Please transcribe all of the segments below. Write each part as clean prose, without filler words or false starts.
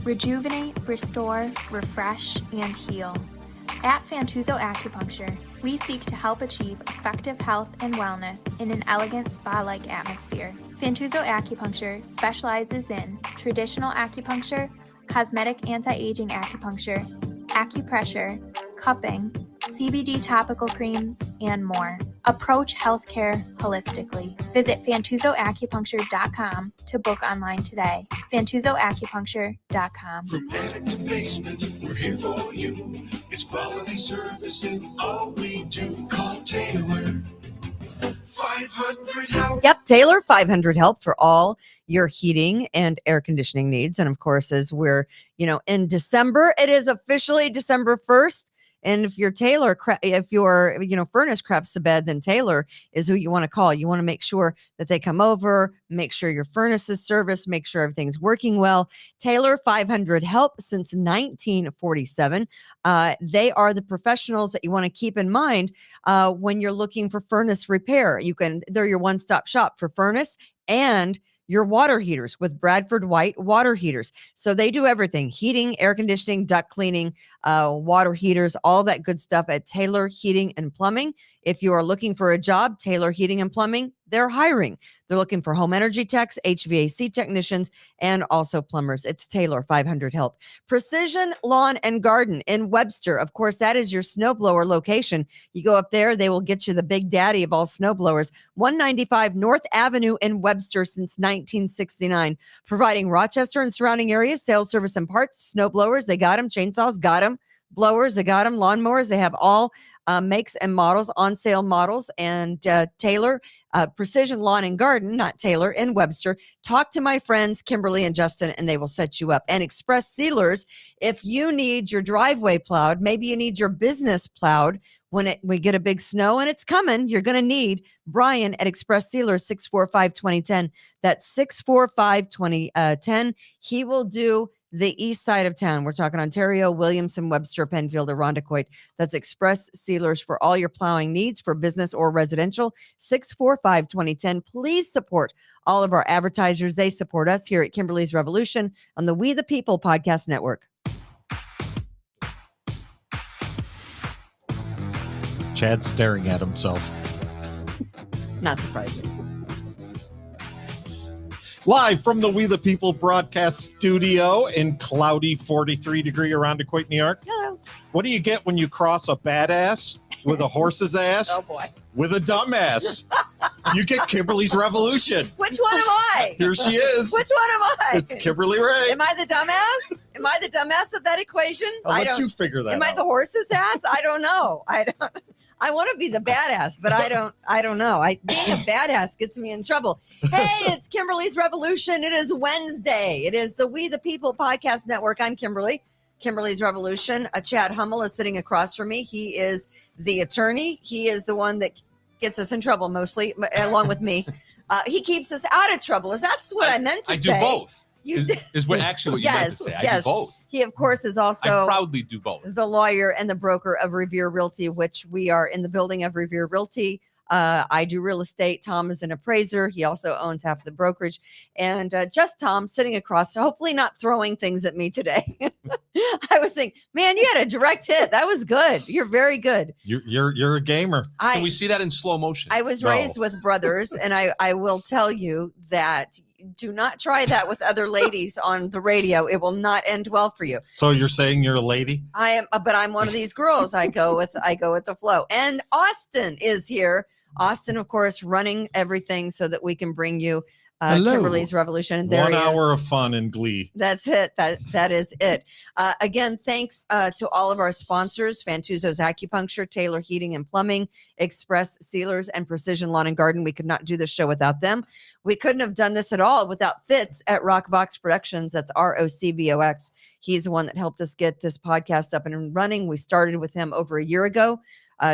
Rejuvenate, restore, refresh, and heal. At Fantuzzo Acupuncture, we seek to help achieve effective health and wellness in an elegant spa-like atmosphere. Fantuzzo Acupuncture specializes in traditional acupuncture, cosmetic anti-aging acupuncture, acupressure, cupping, CBD topical creams, and more. Approach healthcare holistically. Visit FantuzzoAcupuncture.com to book online today. FantuzzoAcupuncture.com. From attic to basement, we're here for you. It's quality service in all we do. Call Taylor. 500 help. Yep, Taylor 500 help for all your heating and air conditioning needs. And of course, as we're, in December, it is officially December 1st. And if your furnace craps the bed, then Taylor is who you want to call. You want to make sure that they come over, make sure your furnace is serviced, make sure everything's working well. Taylor 500 help since 1947. They are the professionals that you want to keep in mind when you're looking for furnace repair. They're your one-stop shop for furnace and your water heaters with Bradford White water heaters. So they do everything: heating, air conditioning, duct cleaning, water heaters, all that good stuff at Taylor Heating and Plumbing. If you are looking for a job, Taylor Heating and Plumbing, they're hiring. They're looking for home energy techs, HVAC technicians, and also plumbers. It's Taylor 500 help. Precision Lawn and Garden in Webster. Of course, that is your snowblower location. You go up there, they will get you the big daddy of all snowblowers. 195 North Avenue in Webster since 1969. Providing Rochester and surrounding areas, sales, service, and parts. Snowblowers, they got them. Chainsaws, got them. Blowers, they got them. Lawnmowers, they have all makes and models, on sale models. And Taylor, Precision Lawn and Garden, not Taylor, in Webster. Talk to my friends Kimberly and Justin, and they will set you up. And Express Sealers, if you need your driveway plowed, maybe you need your business plowed when we get a big snow, and it's coming, you're going to need Brian at Express Sealers, 645-2010. That's 645-2010. He will do the east side of town. We're talking Ontario, Williamson, Webster, Penfield, or Irondequoit. That's Express Sealers for all your plowing needs for business or residential. 645-2010. Please support all of our advertisers. They support us here at Kimberly's Revolution on the We the People Podcast Network. Chad's staring at himself. Not surprising. Live from the We the People broadcast studio in cloudy 43-degree Irondequoit, New York. Hello. What do you get when you cross a badass with a horse's ass? Oh, boy. With a dumbass. You get Kimberly's Revolution. Which one am I? Here she is. Which one am I? It's Kimberly Ray. Am I the dumbass? Am I the dumbass of that equation? I'll let you figure that out. Am I the horse's ass? I don't know. I want to be the badass, but I don't know. Being a badass gets me in trouble. Hey, it's Kimberly's Revolution. It is Wednesday. It is the We the People Podcast Network. I'm Kimberly. Kimberly's Revolution. Chad Hummel is sitting across from me. He is the attorney. He is the one that gets us in trouble mostly, along with me. He keeps us out of trouble. That's what I meant to say. I do both. Is what actually what you meant to say. I do both. He, of course, is also I proudly do both. The lawyer and the broker of Revere Realty, which we are in the building of Revere Realty. I do real estate. Tom is an appraiser. He also owns half of the brokerage. And just Tom sitting across, hopefully not throwing things at me today. I was thinking, man, you had a direct hit. That was good. You're very good. You're a gamer. Can we see that in slow motion? I was raised with brothers, and I will tell you that do not try that with other ladies on the radio. It will not end well for you. So you're saying you're a lady? I am, but I'm one of these girls. I go with the flow. And Austin is here. Austin, of course, running everything so that we can bring you Kimberly's Revolution. And there 1 hour of fun and glee. That's it. That is it. Again, thanks to all of our sponsors: Fantuzzo's Acupuncture, Taylor Heating and Plumbing, Express Sealers, and Precision Lawn and Garden. We could not do this show without them. We couldn't have done this at all without Fitz at Rockvox Productions. That's ROCVOX. He's the one that helped us get this podcast up and running. We started with him over a year ago,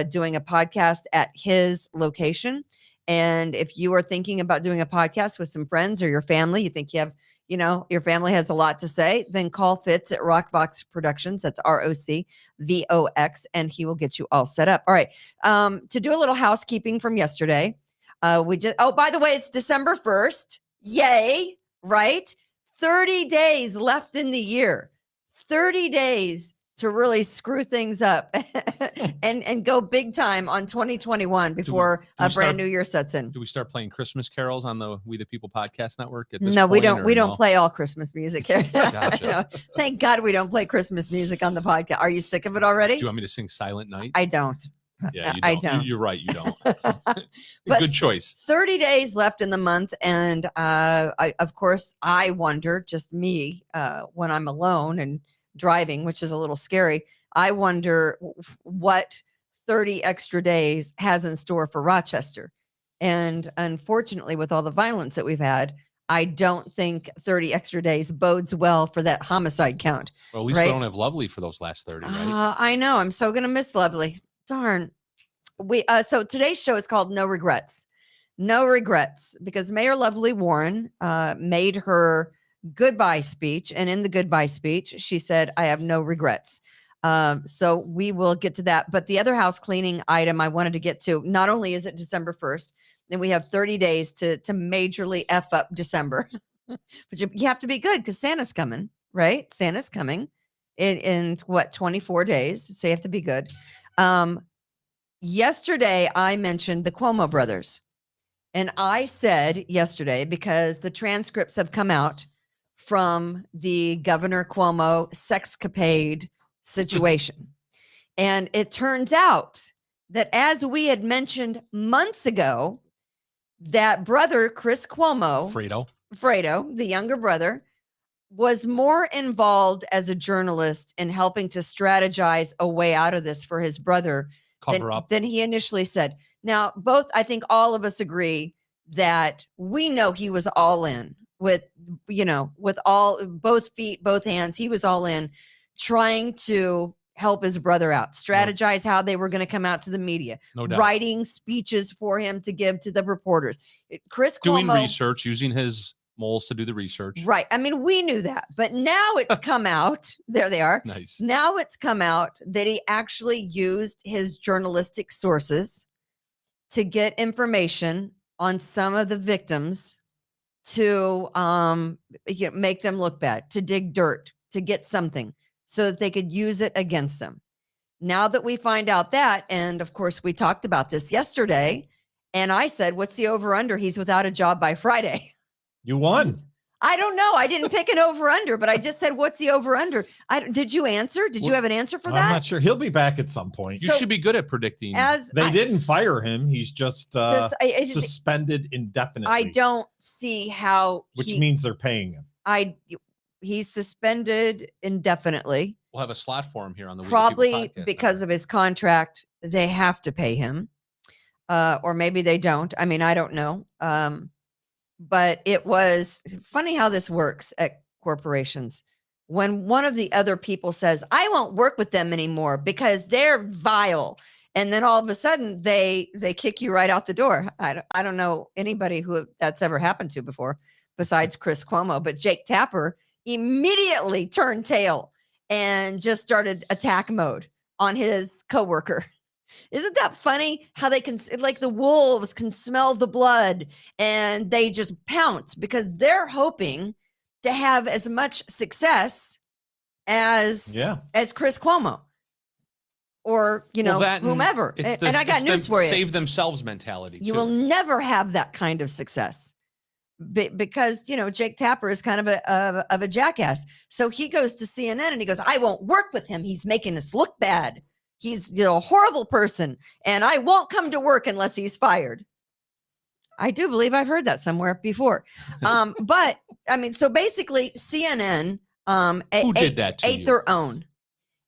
doing a podcast at his location. And if you are thinking about doing a podcast with some friends or your family, you think you have, your family has a lot to say, then call Fitz at Rockvox Productions. That's ROCVOX, and he will get you all set up. All right. To do a little housekeeping from yesterday, by the way, it's December 1st. Yay. Right. 30 days left in the year. 30 days to really screw things up and go big time on 2021 before a brand new year sets in. Do we start playing Christmas carols on the We the People podcast network at this No, we point, don't. or We don't no? play all Christmas music here. Gotcha. No, thank God we don't play Christmas music on the podcast. Are you sick of it already? Do you want me to sing Silent Night? I don't. Yeah, you don't. I don't. You're right. You don't. But Good choice. 30 days left in the month. And of course, I wonder, just me, when I'm alone and driving, which is a little scary, I wonder what 30 extra days has in store for Rochester. And unfortunately, with all the violence that we've had, I don't think 30 extra days bodes well for that homicide count. Well, at least we don't have Lovely for those last 30, right? I know. I'm so going to miss Lovely. Darn. So today's show is called No Regrets. No Regrets, because Mayor Lovely Warren made her goodbye speech. And in the goodbye speech, she said, I have no regrets. So we will get to that. But the other house cleaning item I wanted to get to, not only is it December 1st, then we have 30 days to majorly F up December. But you have to be good because Santa's coming, right? Santa's coming in what, 24 days. So you have to be good. Yesterday, I mentioned the Cuomo brothers. And I said yesterday, because the transcripts have come out from the Governor Cuomo sexcapade situation. And it turns out that, as we had mentioned months ago, that brother, Chris Cuomo, Fredo, the younger brother, was more involved as a journalist in helping to strategize a way out of this for his brother than he initially said. Now, I think all of us agree that we know he was all in with both feet, both hands. He was all in trying to help his brother out, strategize how they were going to come out to the media, writing speeches for him to give to the reporters. Chris doing Cuomo, research, using his moles to do the research. Right. I mean, we knew that, but now it's come out. There they are. Nice. Now it's come out that he actually used his journalistic sources to get information on some of the victims to make them look bad, to dig dirt, to get something so that they could use it against them. Now that we find out that, and of course we talked about this yesterday, and I said, what's the over under? He's without a job by Friday. You won. I don't know. I didn't pick an over under, but I just said, what's the over under? Did you answer? Did you have an answer for that? I'm not sure. He'll be back at some point. You should be good at predicting. They didn't fire him. He's just suspended indefinitely. I don't see how. Which means they're paying him. He's suspended indefinitely. We'll have a slot for him here on the probably because of his contract. They have to pay him, or maybe they don't. I mean, I don't know. But it was funny how this works at corporations. When one of the other people says, I won't work with them anymore because they're vile. And then all of a sudden they kick you right out the door. I don't know anybody who that's ever happened to before besides Chris Cuomo, but Jake Tapper immediately turned tail and just started attack mode on his coworker. Isn't that funny how they can, like the wolves can smell the blood and they just pounce because they're hoping to have as much success as Chris Cuomo or, whomever. And I got news for you. Save themselves mentality. You will never have that kind of success because, Jake Tapper is kind of a jackass. So he goes to CNN and he goes, I won't work with him. He's making us look bad. He's a horrible person, and I won't come to work unless he's fired. I do believe I've heard that somewhere before. But I mean, so basically CNN ate their own.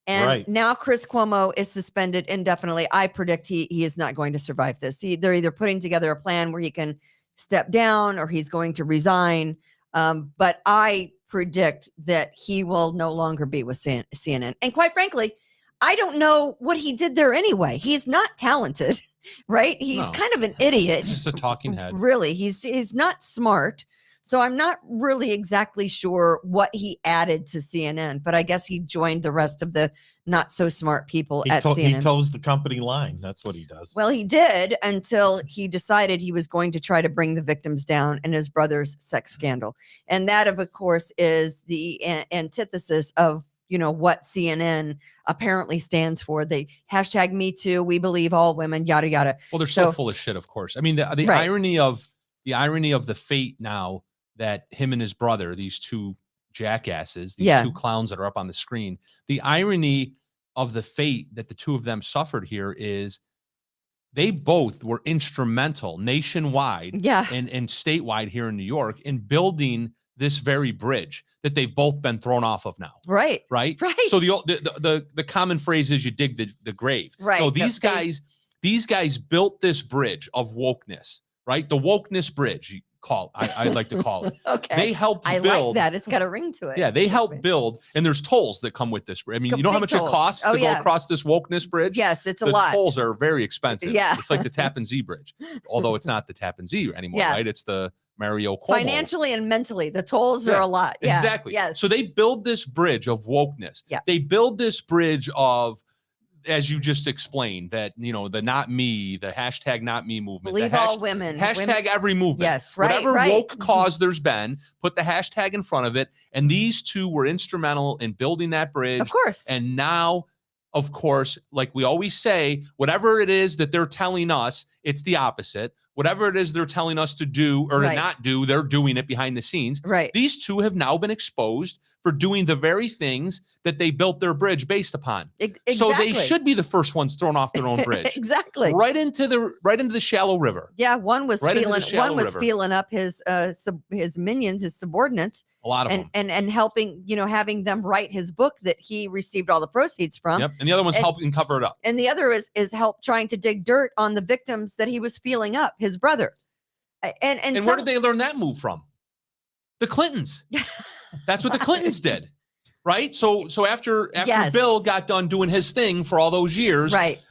And now Chris Cuomo is suspended indefinitely. I predict he is not going to survive this. They're either putting together a plan where he can step down or he's going to resign. But I predict that he will no longer be with CNN. And quite frankly, I don't know what he did there anyway. He's not talented, right? He's kind of an idiot. He's just a talking head. Really, he's not smart. So I'm not really exactly sure what he added to CNN, but I guess he joined the rest of the not so smart people at He CNN. toes the company line. That's what he does. Well, he did until he decided he was going to try to bring the victims down in his brother's sex scandal. And that, of course, is the antithesis of, what CNN apparently stands for. They hashtag Me Too, we believe all women, yada, yada. Well, they're so full of shit, of course. I mean, the Right. irony of the fate now that him and his brother, these two jackasses, these two clowns that are up on the screen, the irony of the fate that the two of them suffered here is they both were instrumental nationwide and statewide here in New York in building this very bridge that they've both been thrown off of now. Right. So the common phrase is you dig the grave. Right. So these guys built this bridge of wokeness, right? The wokeness bridge, I'd like to call it. Okay. They helped build. I like that. It's got a ring to it. Yeah, they helped build, and there's tolls that come with this. I mean, you know how much it costs to go across this wokeness bridge? Yes, it's a the lot. Tolls are very expensive. Yeah. It's like the Tappan Zee Bridge, although it's not the Tappan Zee anymore, right? It's the Mario Cuomo. Financially and mentally, the tolls are a lot. Yeah, exactly. Yes. So they build this bridge of wokeness. Yeah. They build this bridge of, as you just explained, that, the not me, the hashtag not me movement. Believe all women. Hashtag every movement. Yes, right. Whatever woke cause there's been, put the hashtag in front of it. And these two were instrumental in building that bridge. Of course. And now, of course, like we always say, whatever it is that they're telling us, it's the opposite. Whatever it is they're telling us to do or to not do, they're doing it behind the scenes. Right. These two have now been exposed for doing the very things that they built their bridge based upon. Exactly. So they should be the first ones thrown off their own bridge. Exactly. Right into the shallow river. Yeah, one was Right feeling up his minions, his subordinates. A lot of them. And helping, having them write his book that he received all the proceeds from. Yep. And the other one's helping cover it up. And the other is help trying to dig dirt on the victims that he was feeling up, his brother. And where did they learn that move from? The Clintons. That's what the Clintons did. Right. So after Bill got done doing his thing for all those years, right,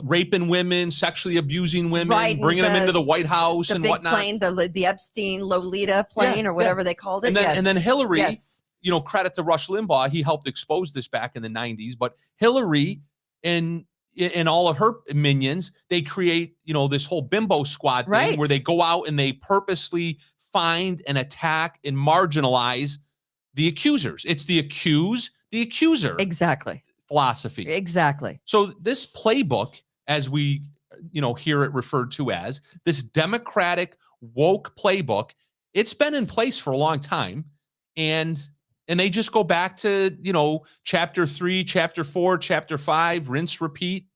raping women, sexually abusing women, bringing them into the White House and whatnot. Plane, the Epstein Lolita plane or whatever they called it. And then Hillary, credit to Rush Limbaugh, he helped expose this back in the 90s. But Hillary and all of her minions, they create, this whole bimbo squad thing where they go out and they purposely find and attack and marginalize the accusers. It's the accuser. Exactly. Philosophy. Exactly. So this playbook, as we, hear it referred to as, this democratic woke playbook, it's been in place for a long time. And they just go back to, chapter 3, chapter 4, chapter 5, rinse, repeat.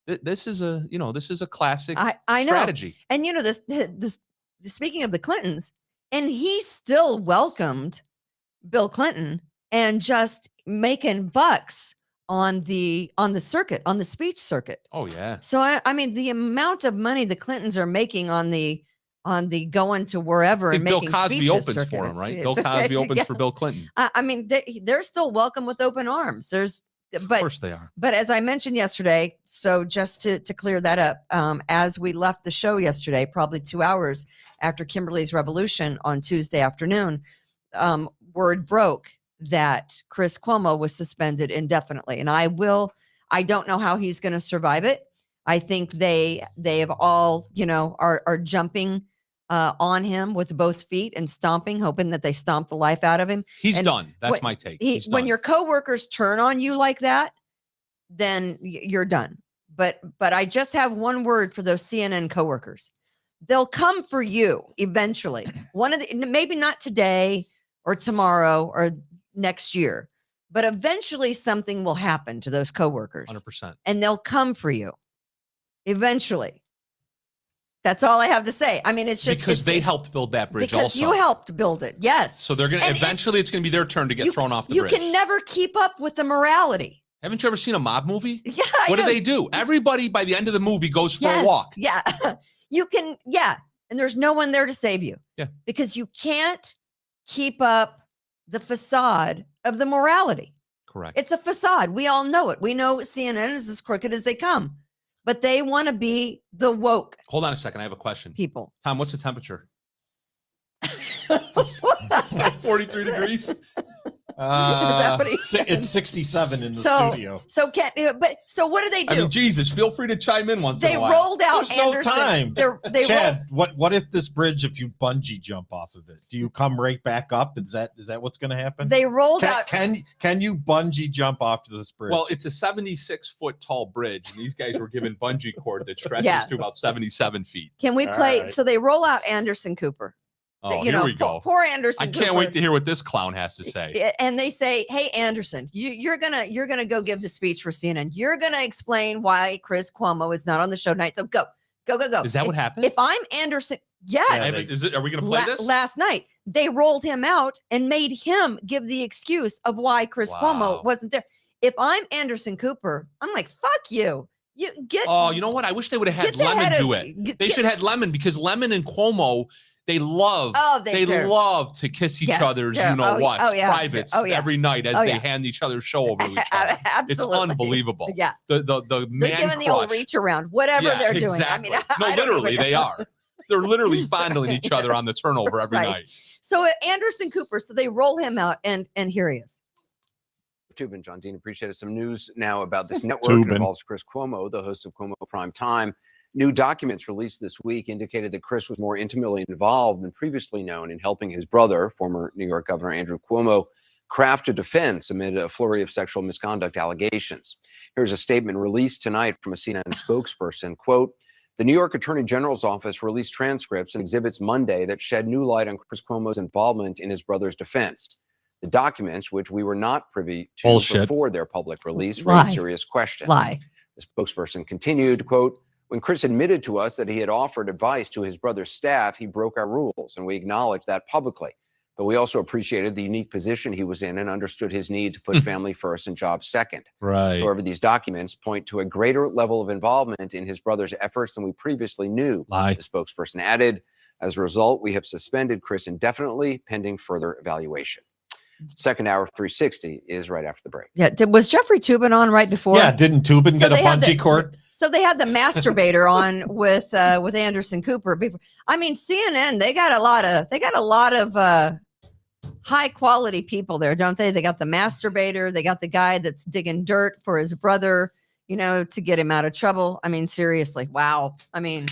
This is a classic strategy. And this speaking of the Clintons, and he still welcomed Bill Clinton and just making bucks on the circuit, on the speech circuit. Oh yeah. So I mean, the amount of money the Clintons are making on the going to wherever and making Bill Cosby speeches opens circuit. for him, right? Bill Cosby opens for Bill Clinton. I mean, they're still welcome with open arms. Of course they are. But as I mentioned yesterday, so just to clear that up, as we left the show yesterday, probably 2 hours after Kimberly's revolution on Tuesday afternoon, word broke that Chris Cuomo was suspended indefinitely. And I don't know how he's going to survive it. I think they have all, are jumping on him with both feet and stomping, hoping that they stomp the life out of him. He's done. That's my take. When your coworkers turn on you like that, then you're done. But I just have one word for those CNN coworkers. They'll come for you eventually. Maybe not today or tomorrow or next year, but eventually something will happen to those coworkers. 100%. And they'll come for you eventually. That's all I have to say. I mean, it's just because they helped build that bridge. Because also, you helped build it. Yes. So they're gonna eventually. It's gonna be their turn to get thrown off the bridge. You can never keep up with the morality. Haven't you ever seen a mob movie? Yeah. What do they do? Everybody by the end of the movie goes for a walk. Yeah. You can. Yeah. And there's no one there to save you. Yeah. Because you can't keep up the facade of the morality. Correct. It's a facade. We all know it. We know CNN is as crooked as they come. But they want to be the woke. Hold on a second. I have a question. People. Tom, what's the temperature? It's like 43 degrees. that what he said? It's 67 in the studio. So what do they do? I mean, Jesus, feel free to chime in once in They a while. rolled out There's no Anderson. time. They Chad, what if this bridge, if you bungee jump off of it, do you come right back up? Is that what's going to happen? They rolled out. Can you bungee jump off to this bridge? Well, it's a 76-foot tall bridge, and these guys were given bungee cord that stretches Yeah. to about 77 feet. Can we play? All right. So they roll out Anderson Cooper. Oh, here we go. Poor Anderson. I can't wait to hear what this clown has to say. And they say, "Hey, Anderson, you're gonna go give the speech for CNN. You're gonna explain why Chris Cuomo is not on the show tonight. So go. Is that what happened? If I'm Anderson, yes. Are we going to play this? Last night they rolled him out and made him give the excuse of why Chris Cuomo wasn't there. If I'm Anderson Cooper, I'm like, fuck you. You get. Oh, you know what? I wish they would have had Lemon do it. They should have had Lemon, because Lemon and Cuomo, they love to kiss each other's privates every night as they hand each other show over to each other. Absolutely. It's unbelievable. Yeah. The man They're giving the old reach around, whatever they're doing. Exactly. I mean, literally they are. They're literally fondling each other on the turnover every night. So Anderson Cooper, so they roll him out, and here he is. Tubin, John Dean, appreciate it. Some news now about this network. It involves Chris Cuomo, the host of Cuomo Prime Time. New documents released this week indicated that Chris was more intimately involved than previously known in helping his brother, former New York Governor Andrew Cuomo, craft a defense amid a flurry of sexual misconduct allegations. Here's a statement released tonight from a CNN spokesperson. Quote, the New York Attorney General's office released transcripts and exhibits Monday that shed new light on Chris Cuomo's involvement in his brother's defense. The documents, which we were not privy to before their public release, raised serious questions. The spokesperson continued, quote, when Chris admitted to us that he had offered advice to his brother's staff, he broke our rules, and we acknowledged that publicly. But we also appreciated the unique position he was in and understood his need to put family first and jobs second. Right. However, these documents point to a greater level of involvement in his brother's efforts than we previously knew. The spokesperson added, as a result, we have suspended Chris indefinitely pending further evaluation. Second hour 360 is right after the break. Yeah. Was Jeffrey Toobin on right before? Yeah. Didn't Toobin get a bungee cord? So they had the masturbator on with Anderson Cooper. I mean, CNN, they got a lot of high quality people there, don't they? They got the masturbator, they got the guy that's digging dirt for his brother, to get him out of trouble. I mean, seriously, wow. I mean,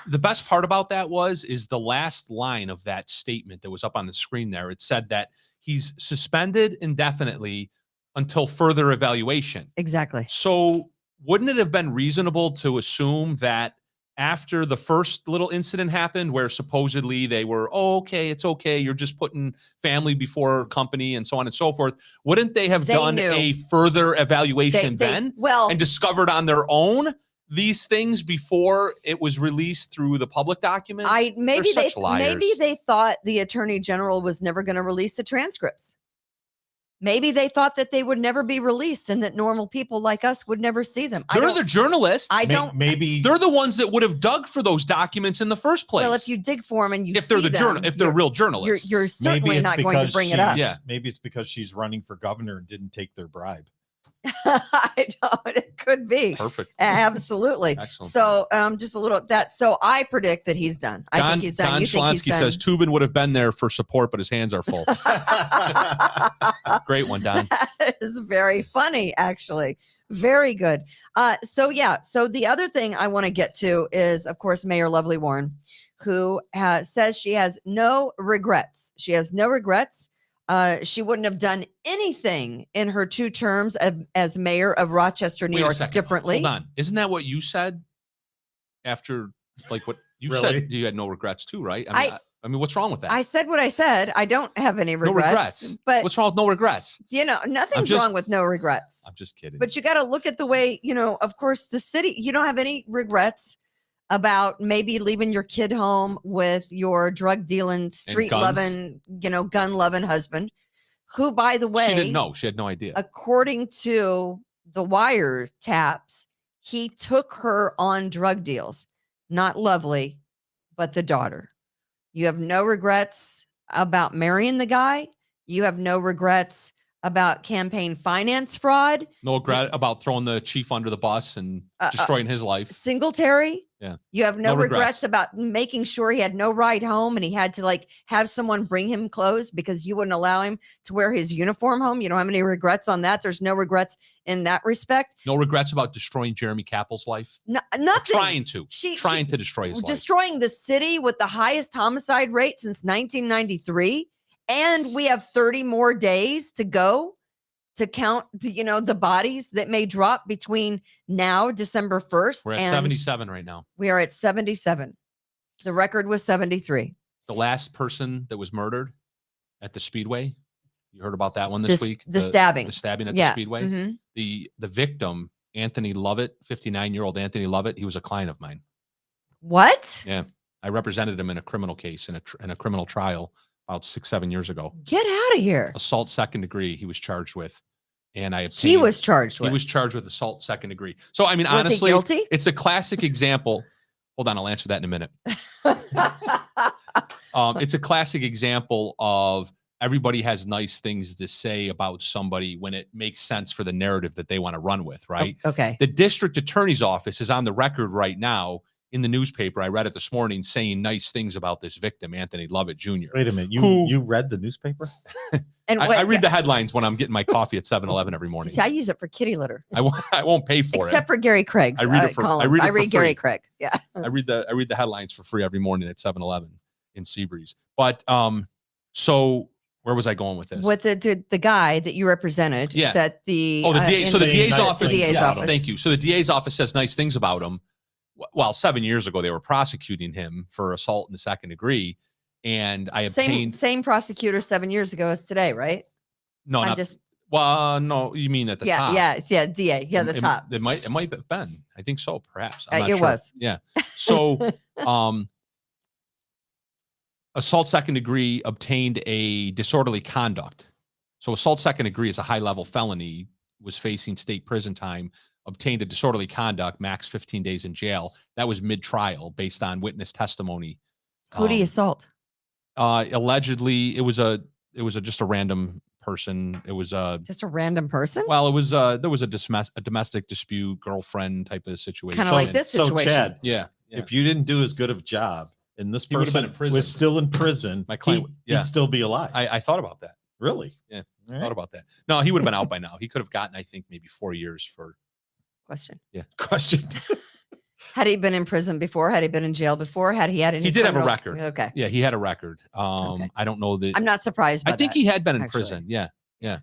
the best part about that is the last line of that statement that was up on the screen there. It said that he's suspended indefinitely until further evaluation. Exactly. So wouldn't it have been reasonable to assume that after the first little incident happened where supposedly they were, it's okay, you're just putting family before company and so on and so forth, wouldn't they have done a further evaluation and discovered on their own these things before it was released through the public documents? Maybe they thought the Attorney General was never going to release the transcripts. Maybe they thought that they would never be released and that normal people like us would never see them. They're the journalists. Maybe they're the ones that would have dug for those documents in the first place. Well, if you dig for them and you if they're real journalists, you're certainly not going to bring it up. Yeah. Maybe it's because she's running for governor and didn't take their bribe. I don't. It could be perfect. Absolutely. Excellent. So, just a little that. So, I predict that he's done. I think he's done. Don You think he's Schlonsky done? says Toobin would have been there for support, but his hands are full. Great one, Don. That is very funny, actually. Very good. So the other thing I want to get to is, of course, Mayor Lovely Warren, who says she has no regrets. She has no regrets. She wouldn't have done anything in her 2 terms as mayor of Rochester, New York, differently. Hold on. Isn't that what you said after, like, what you Really? said? You had no regrets too, right? I mean, what's wrong with that? I said what I said. I don't have any regrets. No regrets. But what's wrong with no regrets? Nothing's wrong with no regrets. I'm just kidding. But you got to look at the way, of course, the city, you don't have any regrets about maybe leaving your kid home with your drug dealing, street loving, gun loving husband, who, by the way, she didn't know. She had no idea. According to the wiretaps, he took her on drug deals. Not Lovely, but the daughter. You have no regrets about marrying the guy. You have no regrets about campaign finance fraud. No regret about throwing the chief under the bus and destroying his life. Singletary. Yeah. You have no No regrets regrets. about making sure he had no ride home and he had to like have someone bring him clothes because you wouldn't allow him to wear his uniform home. You don't have any regrets on that. There's no regrets in that respect. No regrets about destroying Jeremy Capple's life. Nothing. Or trying to destroy his life. Destroying the city with the highest homicide rate since 1993. And we have 30 more days to go to count the bodies that may drop between now, December 1st. We're at and 77 right now. we are at 77. The record was 73. The last person that was murdered at the Speedway. You heard about that one this week? The stabbing. The stabbing at the Speedway. Mm-hmm. The victim, Anthony Lovett, 59-year-old Anthony Lovett, he was a client of mine. What? Yeah. I represented him in a criminal case, in a criminal trial about 6-7 years ago. Get out of here. Assault second degree he was charged with. And he was charged with assault second degree. So, I mean, was honestly, he guilty? It's a classic example. Hold on, I'll answer that in a minute. It's a classic example of everybody has nice things to say about somebody when it makes sense for the narrative that they want to run with, right? Okay. The district attorney's office is on the record right now in the newspaper. I read it this morning saying nice things about this victim, Anthony Lovett Jr. Wait a minute. You read the newspaper? And I read the headlines when I'm getting my coffee at 7-Eleven every morning. See, I use it for kitty litter. I won't pay for it. Except for Gary Craig's. I read it for columns. I read Gary Craig. Yeah. I read the headlines for free every morning at 7-Eleven in Seabreeze. But so where was I going with this? With the guy that you represented. Yeah. That the DA. So the DA's office. The DA's office. Thank you. So the DA's office says nice things about him. Well, 7 years ago they were prosecuting him for assault in the second degree, and I obtained same prosecutor 7 years ago as today, right? No, no, you mean at the top? Yeah, DA, the top. It might have been. I think so, perhaps. It was. Yeah. So, assault second degree obtained a disorderly conduct. So, assault second degree is a high-level felony. Was facing state prison time. Obtained a disorderly conduct, max 15 days in jail. That was mid-trial, based on witness testimony. Who did he assault? Allegedly, it was just a random person. It was just a random person. Well, it was there was a domestic dispute, girlfriend type of situation. Kind of like this situation. So Chad, yeah. If you didn't do as good of a job, and this person was still in prison, my client he'd still be alive. I thought about that. Really? Yeah, I thought about that. No, he would have been out by now. He could have gotten, I think, maybe 4 years for. Question. Yeah. Question. Had he been in prison before? Had he been in jail before? Had he had any? He did have a record. Okay. Yeah, he had a record. Okay. I don't know that. I'm not surprised by I think that, he had been in actually. prison. Yeah. Yeah.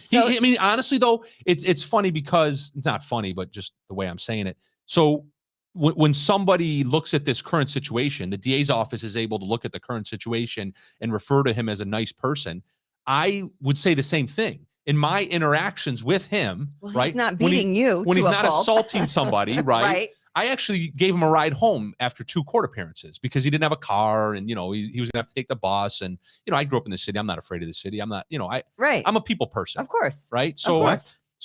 So, I mean, honestly, though, it's funny because it's not funny, but just the way I'm saying it. So when somebody looks at this current situation, the DA's office is able to look at the current situation and refer to him as a nice person. I would say the same thing. In my interactions with him, right? He's not beating you when he's not assaulting somebody, right? Right. I actually gave him a ride home after 2 court appearances because he didn't have a car, and he was gonna have to take the bus. And I grew up in the city. I'm not afraid of the city. I'm not, I'm a people person, Of course. right? So,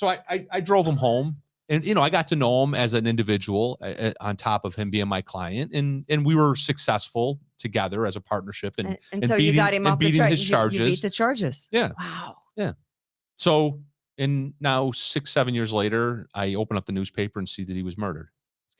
I drove him home, and I got to know him as an individual on top of him being my client, and we were successful together as a partnership. And so you got him off the charges. You beat the charges. Yeah. Wow. Yeah. So, and now 6-7 years later, I open up the newspaper and see that he was murdered.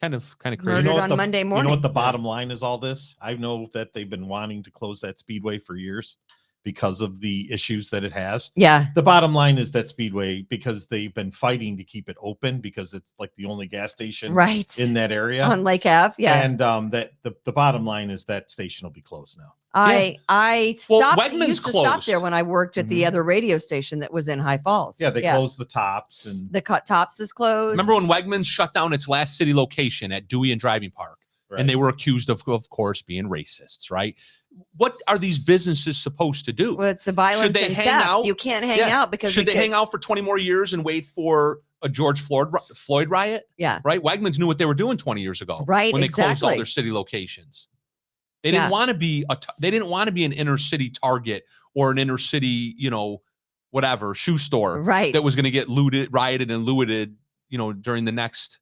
It's kind of crazy. Murdered on Monday morning. You know what the bottom line is all this? I know that they've been wanting to close that Speedway for years because of the issues that it has. Yeah. The bottom line is that Speedway, because they've been fighting to keep it open because it's like the only gas station in that area. On Lake Ave. Yeah. And that the bottom line is that station will be closed now. I stopped. Wegmans used to stop closed. there when I worked at the other radio station that was in High Falls. Yeah, they closed the Tops, and the Tops is closed. Remember when Wegmans shut down its last city location at Dewey and Driving Park, and they were accused of course, being racists, right? What are these businesses supposed to do? Well, it's a violence and theft. You can't hang out because should they hang out for 20 more years and wait for a George Floyd riot? Yeah, right. Wegmans knew what they were doing 20 years ago, right? When they closed all their city locations. They didn't want to be they didn't want to be an inner city Target or an inner city, whatever shoe store, right? That was going to get rioted and looted, during the next,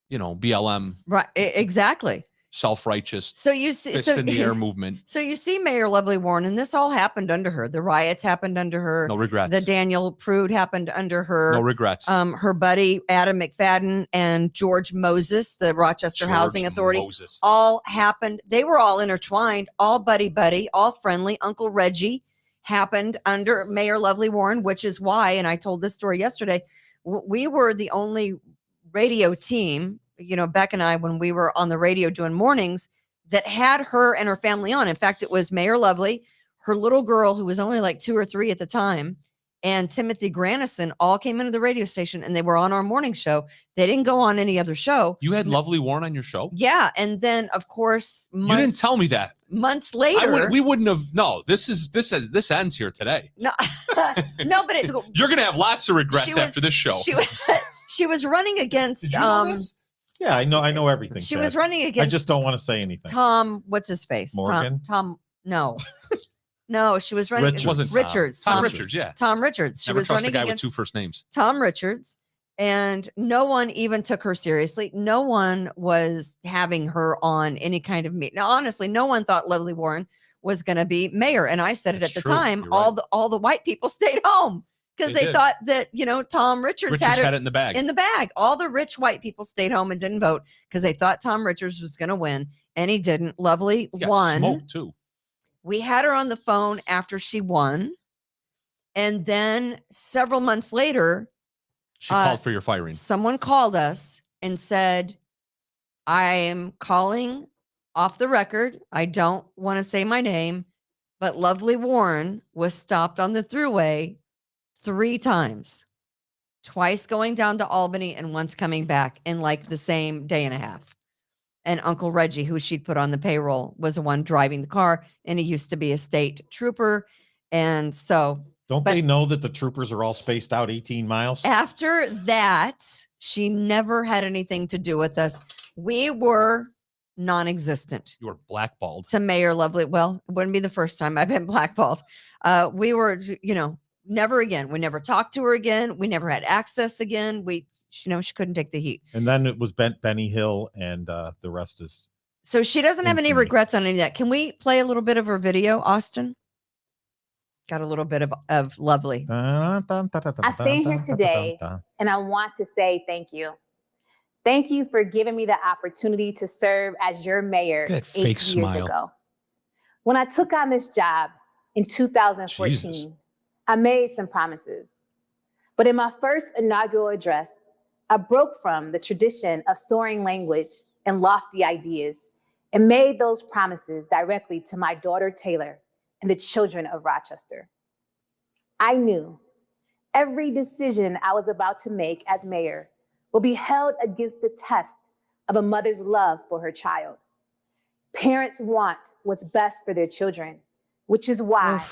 BLM. Right. Exactly. self-righteous So you see, fist in the air movement. So you see Mayor Lovely Warren, and this all happened under her. The riots happened under her. No regrets. The Daniel Prude happened under her. No regrets. Her buddy Adam McFadden and George Moses, the Rochester Housing Authority, all happened. They were all intertwined, all buddy, all friendly. Uncle Reggie happened under Mayor Lovely Warren, which is why, and I told this story yesterday, we were the only radio team, Beck and I, when we were on the radio doing mornings, that had her and her family on. In fact, it was Mayor Lovely, her little girl, who was only like 2 or 3 at the time, and Timothy Granison all came into the radio station, and they were on our morning show. They didn't go on any other show. You had Lovely Warren on your show? Yeah. And then, of course, you didn't tell me that. Months later. We wouldn't have. No, this ends here today. No, no, but you're going to have lots of regrets after this show. She was running against. Did you know this? Yeah, I know everything. She was running against. I just don't want to say anything. Tom, what's his face? Morgan. Tom. No, no, she was running. Richards. Tom Richards. Yeah. Tom Richards. She Never was trust running a guy against with 2 first names. Tom Richards, and no one even took her seriously. No one was having her on any kind of meet. Now, honestly, no one thought Lovely Warren was going to be mayor, and I said it at the time. All the white people stayed home. Because they thought that, Tom Richards had it in the bag. In the bag. All the rich white people stayed home and didn't vote because they thought Tom Richards was going to win, and he didn't. Lovely won. Smoked too. We had her on the phone after she won, and then several months later, she called for your firing. Someone called us and said, "I am calling off the record. I don't want to say my name, but Lovely Warren was stopped on the thruway 3 times, twice going down to Albany and once coming back in like the same day and a half. And Uncle Reggie, who she'd put on the payroll, was the one driving the car, and he used to be a state trooper. And so don't they know that the troopers are all spaced out 18 miles? After that, she never had anything to do with us. We were non-existent. You were blackballed. To Mayor Lovely. Well, it wouldn't be the first time I've been blackballed. We were, never again. We never talked to her again. We never had access again. She couldn't take the heat. And then it was Benny Hill, and the rest is. So she doesn't have any regrets on any of that. Can we play a little bit of her video, Austin? Got a little bit of Lovely. I stand here today, and I want to say thank you. Thank you for giving me the opportunity to serve as your mayor 8 years ago. When I took on this job in 2014, Jesus. I made some promises. But in my first inaugural address, I broke from the tradition of soaring language and lofty ideas and made those promises directly to my daughter, Taylor, and the children of Rochester. I knew every decision I was about to make as mayor will be held against the test of a mother's love for her child. Parents want what's best for their children, which is why,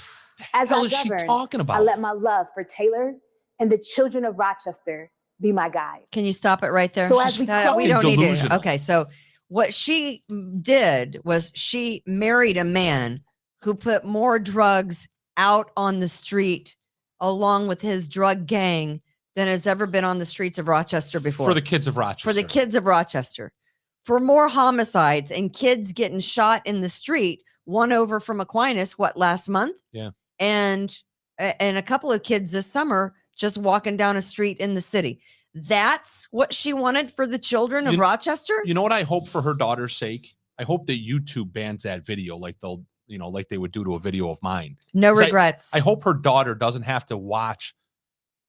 as I governed, I let my love for Taylor and the children of Rochester be my guide. Can you stop it right there? So as we don't need it. Okay, so what she did was she married a man who put more drugs out on the street along with his drug gang than has ever been on the streets of Rochester before. For the kids of Rochester. For the kids of Rochester. For more homicides and kids getting shot in the street, one over from Aquinas, last month? Yeah. And a couple of kids this summer just walking down a street in the city. That's what she wanted for the children of Rochester? You know what I hope for her daughter's sake? I hope that YouTube bans that video like they would do to a video of mine. No regrets. I hope her daughter doesn't have to watch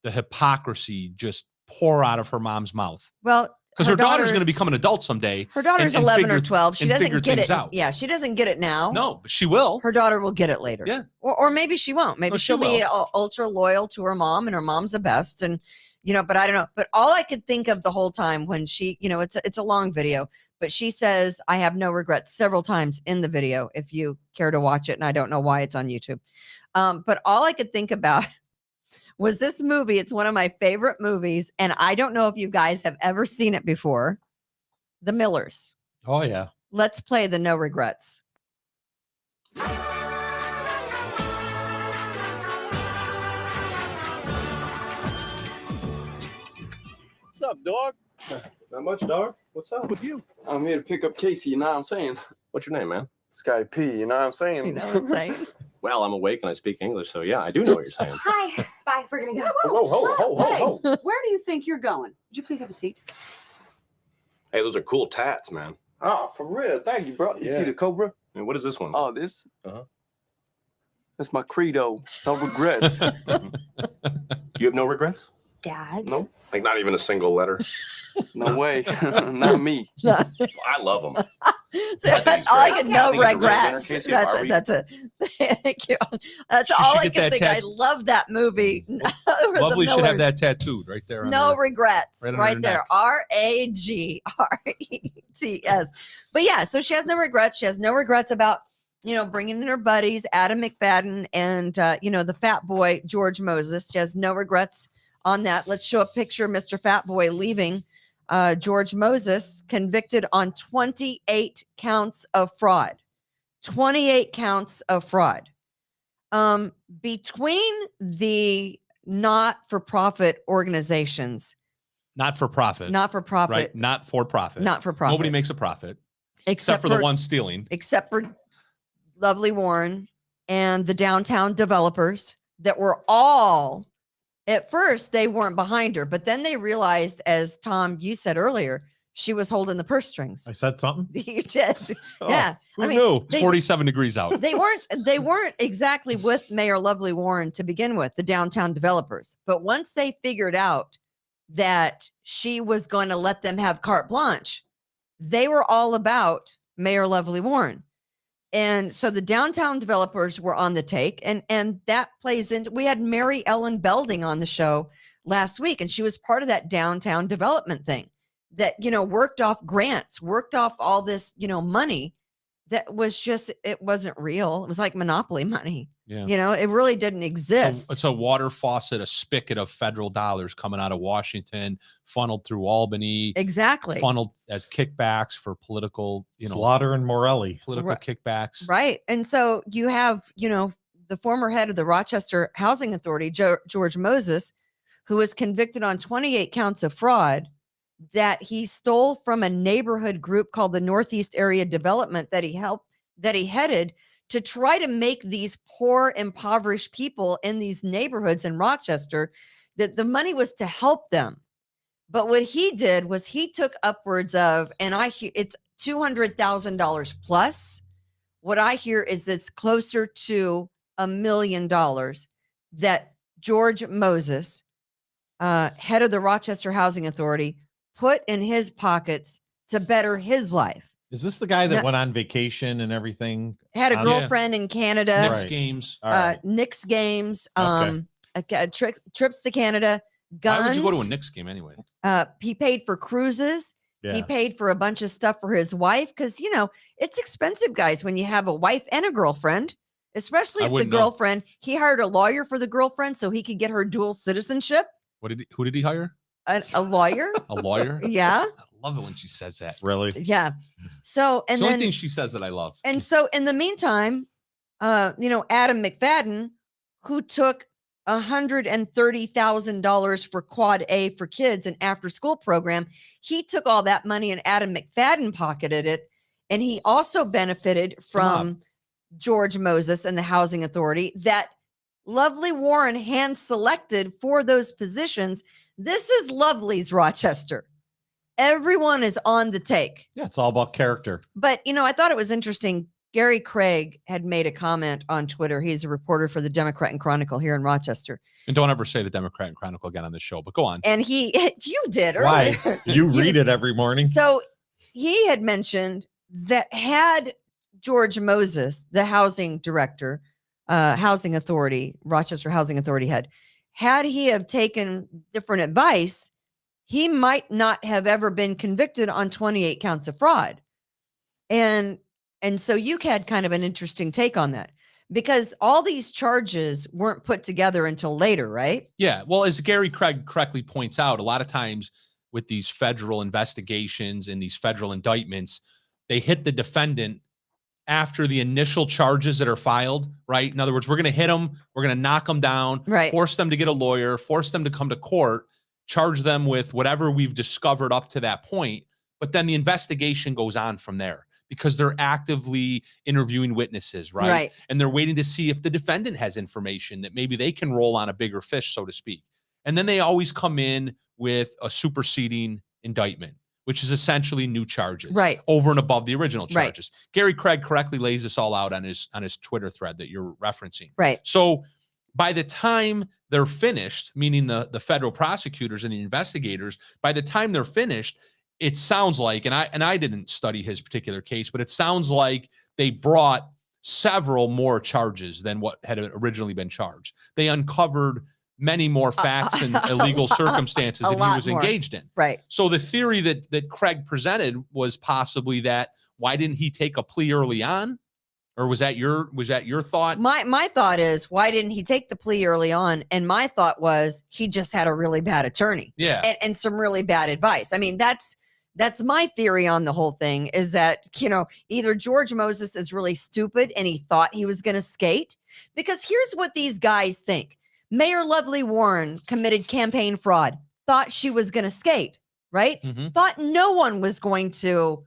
the hypocrisy just pour out of her mom's mouth. Well, because her daughter's going to become an adult someday. Her daughter's 11 or 12. She doesn't get it. Out. Yeah, she doesn't get it now. No, but she will. Her daughter will get it later. Yeah. Or maybe she won't. Maybe she'll be ultra loyal to her mom, and her mom's the best. And, but I don't know. But all I could think of the whole time when she, it's a long video, but she says, I have no regrets several times in the video, if you care to watch it. And I don't know why it's on YouTube. But all I could think about was this movie. It's one of my favorite movies, and I don't know if you guys have ever seen it before. The Millers. Oh, yeah. Let's play the No Regrets. What's up, dog? Not much, dog. What's up with you? I'm here to pick up Casey, you know what I'm saying? What's your name, man? Scotty P, you know what I'm saying? You know what I'm saying? Well, I'm awake and I speak English, so yeah, I do know what you're saying. Hi. Bye. We're gonna go. Whoa. Where do you think you're going? Would you please have a seat? Hey, those are cool tats, man. Oh, for real. Thank you, bro. You see the Cobra? And what is this one? Oh, this? Uh-huh. That's my credo. No regrets. You have no regrets? Dad. No? Like not even a single letter? No way. Not me. I love them. That's all I can know. I think it's a real winner, Regrets. Casey. Are we? That's it. Thank you. That's all I can think. I love that movie. Lovely should have that tattooed right there. No regrets. right on Right her there. neck. RAGRETS. But yeah, so she has no regrets. She has no regrets about, bringing in her buddies, Adam McFadden and, the fat boy, George Moses. She has no regrets on that. Let's show a picture of Mr. Fat Boy leaving. George Moses convicted on 28 counts of fraud. 28 counts of fraud. Between the not-for-profit organizations. Not-for-profit. Not-for-profit. Right. Not-for-profit. Not-for-profit. Nobody makes a profit. Except for the one stealing. Except for Lovely Warren and the downtown developers that were all, at first, they weren't behind her, but then they realized, as Tom, you said earlier, she was holding the purse strings. I said something? You did. Oh, yeah. Who knew? It's 47 degrees out. They weren't exactly with Mayor Lovely Warren to begin with, the downtown developers. But once they figured out that she was going to let them have carte blanche, they were all about Mayor Lovely Warren. And so the downtown developers were on the take, and that plays into, we had Mary Ellen Belding on the show last week, and she was part of that downtown development thing that, worked off grants, worked off all this, money that was just, it wasn't real. It was like monopoly money. Yeah. It really didn't exist. It's a water faucet, a spigot of federal dollars coming out of Washington, funneled through Albany. Exactly. Funneled as kickbacks for political, Slaughter and Morelli. Political kickbacks. Right. And so you have, the former head of the Rochester Housing Authority, George Moses, who was convicted on 28 counts of fraud that he stole from a neighborhood group called the Northeast Area Development that he headed to try to make these poor, impoverished people in these neighborhoods in Rochester, that the money was to help them. But what he did was he took upwards of, and it's $200,000 plus. What I hear is it's closer to $1 million that George Moses, head of the Rochester Housing Authority, put in his pockets to better his life. Is this the guy that went on vacation and everything? Had a girlfriend in Canada. Knicks games. Knicks games. Okay. Trips to Canada. Guns. Why would you go to a Knicks game anyway? He paid for cruises. Yeah. He paid for a bunch of stuff for his wife because, it's expensive, guys, when you have a wife and a girlfriend, especially if the girlfriend, he hired a lawyer for the girlfriend so he could get her dual citizenship. Who did he hire? A lawyer. A lawyer? Yeah. I love it when she says that. Really? Yeah. So, and it's the then only thing she says that I love. And so in the meantime, Adam McFadden, who took $130,000 for Quad A for kids and after school program, he took all that money and Adam McFadden pocketed it. And he also benefited from George Moses and the Housing Authority that Lovely Warren hand selected for those positions. This is Lovely's Rochester. Everyone is on the take. Yeah, it's all about character. But, I thought it was interesting. Gary Craig had made a comment on Twitter. He's a reporter for the Democrat and Chronicle here in Rochester. And don't ever say the Democrat and Chronicle again on the show, but go on. And you did earlier. Why? You read it every morning. So he had mentioned that had George Moses, the housing director, Housing Authority, Rochester Housing Authority head, had he have taken different advice, he might not have ever been convicted on 28 counts of fraud. And so you had kind of an interesting take on that because all these charges weren't put together until later, right? Yeah. Well, as Gary Craig correctly points out, a lot of times with these federal investigations and these federal indictments, they hit the defendant after the initial charges that are filed, right? In other words, we're going to hit them, we're going to knock them down, right? Force them to get a lawyer, force them to come to court. charge them with whatever we've discovered up to that point, but then the investigation goes on from there because they're actively interviewing witnesses, right? And they're waiting to see if the defendant has information that maybe they can roll on a bigger fish, so to speak. And then they always come in with a superseding indictment, which is essentially new charges, over and above the original charges. Gary Craig correctly lays this all out on his Twitter thread that you're referencing. So by the time they're finished, meaning the federal prosecutors and the investigators, by the time they're finished, it sounds like, and I didn't study his particular case, but it sounds like they brought several more charges than what had originally been charged. They uncovered many more facts and illegal circumstances that he was engaged in. So the theory that Craig presented was possibly that, why didn't he take a plea early on? Or was that your thought? My thought is, why didn't he take the plea early on? And my thought was, he just had a really bad attorney. And some really bad advice. I mean, that's my theory on the whole thing, is that, either George Moses is really stupid and he thought he was going to skate. Because here's what these guys think. Mayor Lovely Warren committed campaign fraud, thought she was going to skate, right? Thought no one was going to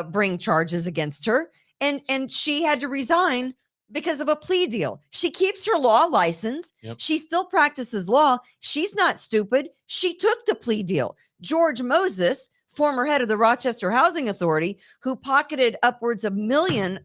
bring charges against her. And she had to resign because of a plea deal. She keeps her law license. She still practices law. She's not stupid. She took the plea deal. George Moses, former head of the Rochester Housing Authority, who pocketed upwards of $1 million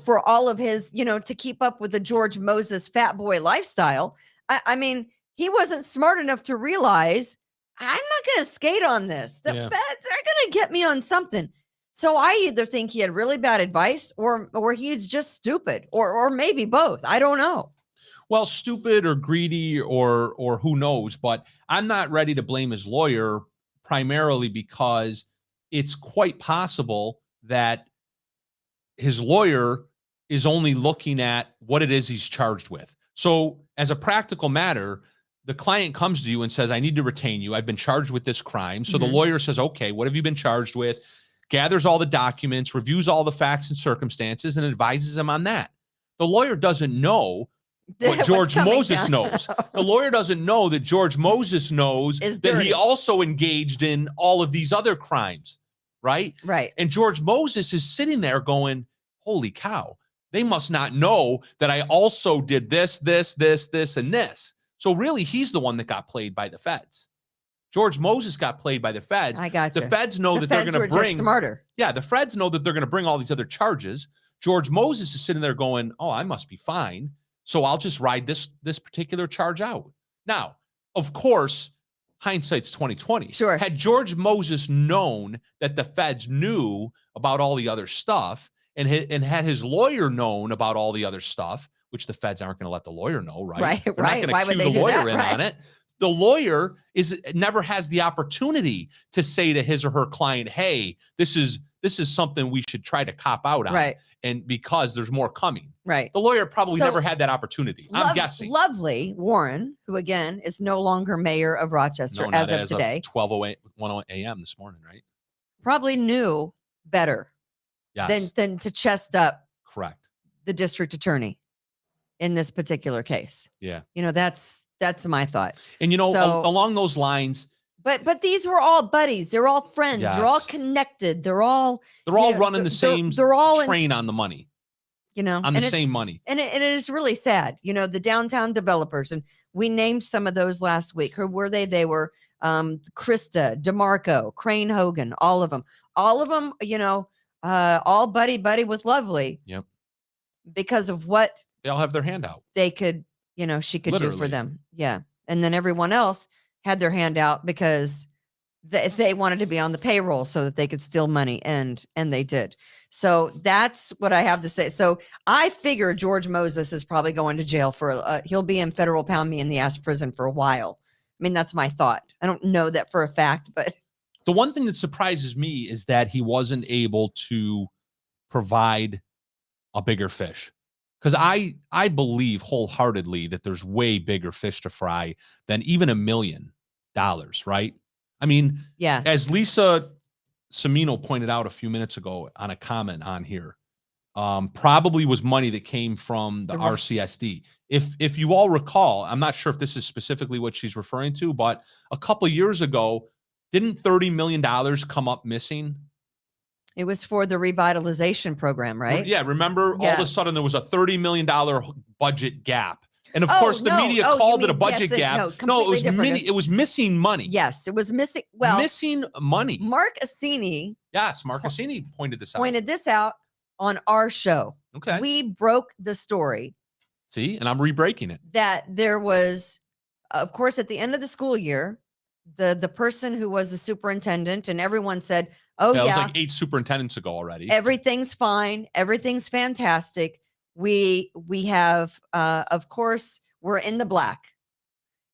for all of his, to keep up with the George Moses fat boy lifestyle. I mean, he wasn't smart enough to realize, I'm not going to skate on this. The feds are going to get me on something. So I either think he had really bad advice or he's just stupid or maybe both. I don't know. Well, stupid or greedy or who knows, but I'm not ready to blame his lawyer, primarily because it's quite possible that his lawyer is only looking at what it is he's charged with. So as a practical matter, the client comes to you and says, I need to retain you. I've been charged with this crime. So the lawyer says, okay, what have you been charged with? Gathers all the documents, reviews all the facts and circumstances, and advises him on that. The lawyer doesn't know what George Moses knows. The lawyer doesn't know that George Moses knows that he also engaged in all of these other crimes, right? And George Moses is sitting there going, holy cow, they must not know that I also did this, and this. So really, he's the one that got played by the feds. George Moses got played by the feds. I got you. The feds know that they're going to bring smarter. Yeah, the feds know that they're going to bring all these other charges. George Moses is sitting there going, "Oh, I must be fine, so I'll just ride this particular charge out." Now, of course, hindsight's 2020. Sure. Had George Moses known that the feds knew about all the other stuff, and had his lawyer known about all the other stuff, which the feds aren't going to let the lawyer know, right? They're not going to cue the lawyer in on it. The lawyer never has the opportunity to say to his or her client, "Hey, this is something we should try to cop out on," and because there's more coming. The lawyer probably never had that opportunity. I'm guessing. Lovely Warren, who again is no longer mayor of Rochester as of today, 12:01 a.m. this morning, right? Probably knew better than to chest up the district attorney in this particular case. That's my thought. And along those lines, but these were all buddies. They're all friends. They're all connected. They're all running the same train on the money. On the same money. And it is really sad. The downtown developers, and we named some of those last week. Who were they? They were Krista, DeMarco, Crane Hogan, all of them. All of them, all buddy with Lovely. Yep. Because of what they all have their hand out. They could, she could do for them. Yeah. And then everyone else had their hand out because they wanted to be on the payroll so that they could steal money, and they did. So that's what I have to say. So I figure George Moses is probably going to jail for he'll be in federal pound me in the ass prison for a while. I mean, that's my thought. I don't know that for a fact, but the one thing that surprises me is that he wasn't able to provide a bigger fish. Because I believe wholeheartedly that there's way bigger fish to fry than even $1 million, right? I mean, as Lisa Semino pointed out a few minutes ago on a comment on here, probably was money that came from the RCSD. If you all recall, I'm not sure if this is specifically what she's referring to, but a couple of years ago, didn't $30 million come up missing? It was for the revitalization program, right? Yeah. Remember, all of a sudden there was a $30 million budget gap. And of course, the media called it a budget gap. No, it was missing money. Yes, it was missing. Well, missing money. Mark Assini. Yes, Mark Assini pointed this out on our show. Okay. We broke the story. See, and I'm re-breaking it. That there was, of course, at the end of the school year, the person who was the superintendent, and everyone said, "Oh yeah, it was like 8 superintendents ago already. Everything's fine. Everything's fantastic. We have, of course, we're in the black."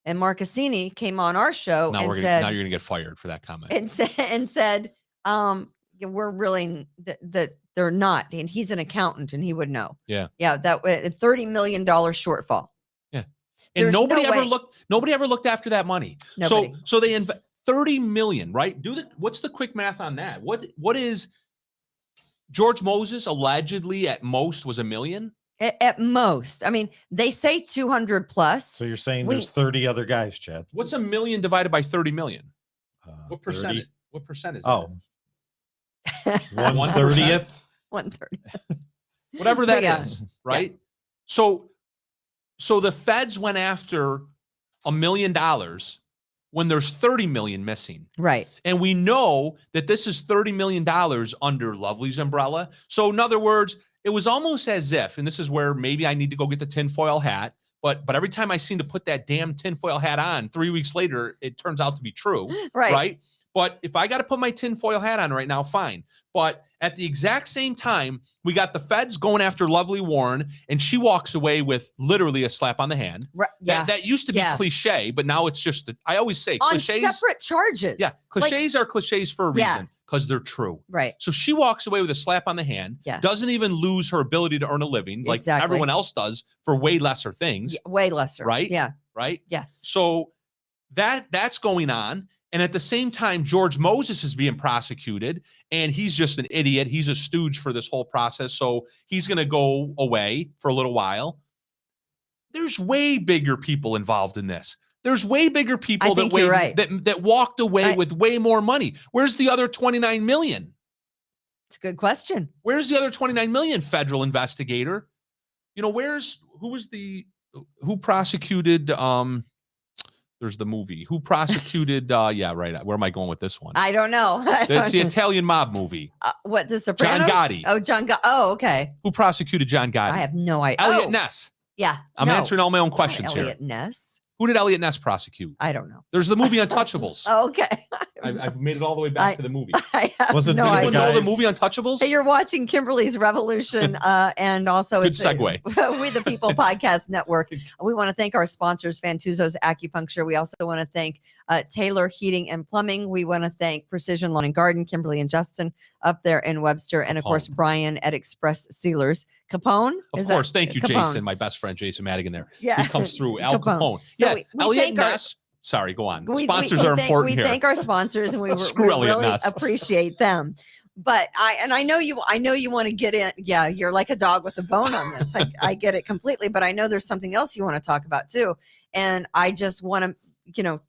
And Mark Assini came on our show now and said, "Now you're gonna get fired for that comment." And said, "We're really that they're not." And he's an accountant, and he would know. Yeah, that $30 million shortfall. Yeah, and nobody ever looked after that money. Nobody. So they invest $30 million, right? What's the quick math on that? What is George Moses allegedly at most was $1 million? At most. I mean, they say 200 plus. So you're saying there's 30 other guys, Chad. What's $1 million divided by 30 million? What percent? 30? What percent is that? 1/30th. 1/30. Whatever that is, right? Yeah. So the feds went after $1 million when there's 30 million missing. Right. And we know that this is $30 million under Lovely's umbrella. So in other words, it was almost as if, and this is where maybe I need to go get the tinfoil hat, but every time I seem to put that damn tinfoil hat on, 3 weeks later, it turns out to be true. Right. But if I got to put my tinfoil hat on right now, fine. But at the exact same time, we got the feds going after Lovely Warren, and she walks away with literally a slap on the hand. Right. Yeah. That used to be cliche, but now it's just I always say on cliches. Separate charges. Yeah. Cliches are cliches for a reason because they're true. Right. So she walks away with a slap on the hand, doesn't even lose her ability to earn a living like everyone else does for way lesser things. Yeah, way lesser. Right? Yeah. Right? Yes. So that's going on. And at the same time, George Moses is being prosecuted, and he's just an idiot. He's a stooge for this whole process. So he's going to go away for a little while. There's way bigger people involved in this. There's way bigger people that walked away with way more money. Where's the other 29 million? It's a good question. Where's the other 29 million, federal investigator? You know, who prosecuted, there's the movie. Who prosecuted? Yeah, right. Where am I going with this one? I don't know. It's the Italian mob movie. What, The Sopranos? John Gotti. Oh, John Gotti. Oh, okay. Who prosecuted John Gotti? I have no idea. Elliot Ness. Yeah. I'm answering all my own questions here. Elliot Ness. Who did Elliot Ness prosecute? I don't know. There's the movie Untouchables. Oh, okay. I've made it all the way back to the movie. Wasn't no anyone know the movie Untouchables? Hey, you're watching Kimberly's Revolution, and also good segue. We the People Podcast Network. We want to thank our sponsors, Fantuzzo's Acupuncture. We also want to thank Taylor Heating and Plumbing. We want to thank Precision Lawn and Garden, Kimberly and Justin up there in Webster, and of course Brian at Express Sealers. Capone. Of course, thank you, Capone. Jason, my best friend Jason Madigan. There, he comes through. Al Capone. So yeah, we Elliot Ness. Sorry, go on. Sponsors are important here. We thank our sponsors, and we really appreciate them. But I know you want to get in. Yeah, you're like a dog with a bone on this. I get it completely, but I know there's something else you want to talk about too. And I just want to,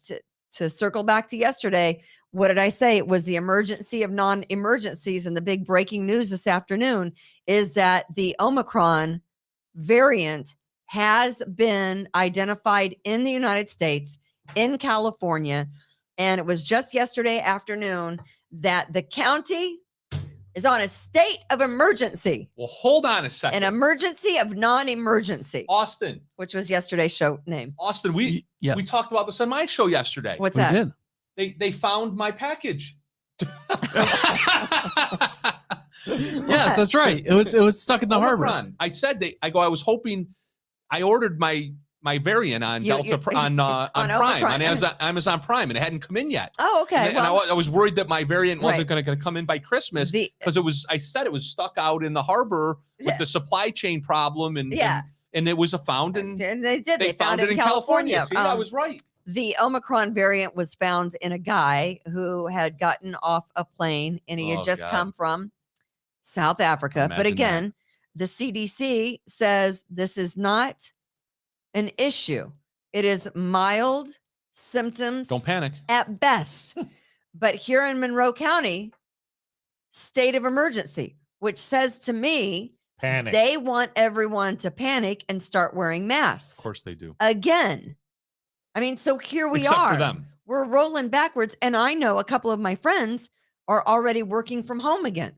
to circle back to yesterday. What did I say? It was the emergency of non-emergencies, and the big breaking news this afternoon is that the Omicron variant has been identified in the United States, in California, and it was just yesterday afternoon that the county is on a state of emergency. Well, hold on a second. An emergency of non-emergency. Austin. Which was yesterday's show name. Austin, we talked about this on my show yesterday. What's that? Did. They found my package. Yes, that's right. It was stuck in the harbor. I said I was hoping I ordered my variant on Prime, on Amazon Prime, and it hadn't come in yet. Oh, okay. And I was worried that my variant wasn't going to come in by Christmas because I said it was stuck out in the harbor with the supply chain problem, and it was found, and they found it in California. See, I was right. The Omicron variant was found in a guy who had gotten off a plane, and he had just come from South Africa. But again, the CDC says this is not an issue. It is mild symptoms. Don't panic. At best. But here in Monroe County, state of emergency, which says to me, panic. They want everyone to panic and start wearing masks. Of course they do. Again. I mean, so here we Except are. for them. We're rolling backwards. And I know a couple of my friends are already working from home again.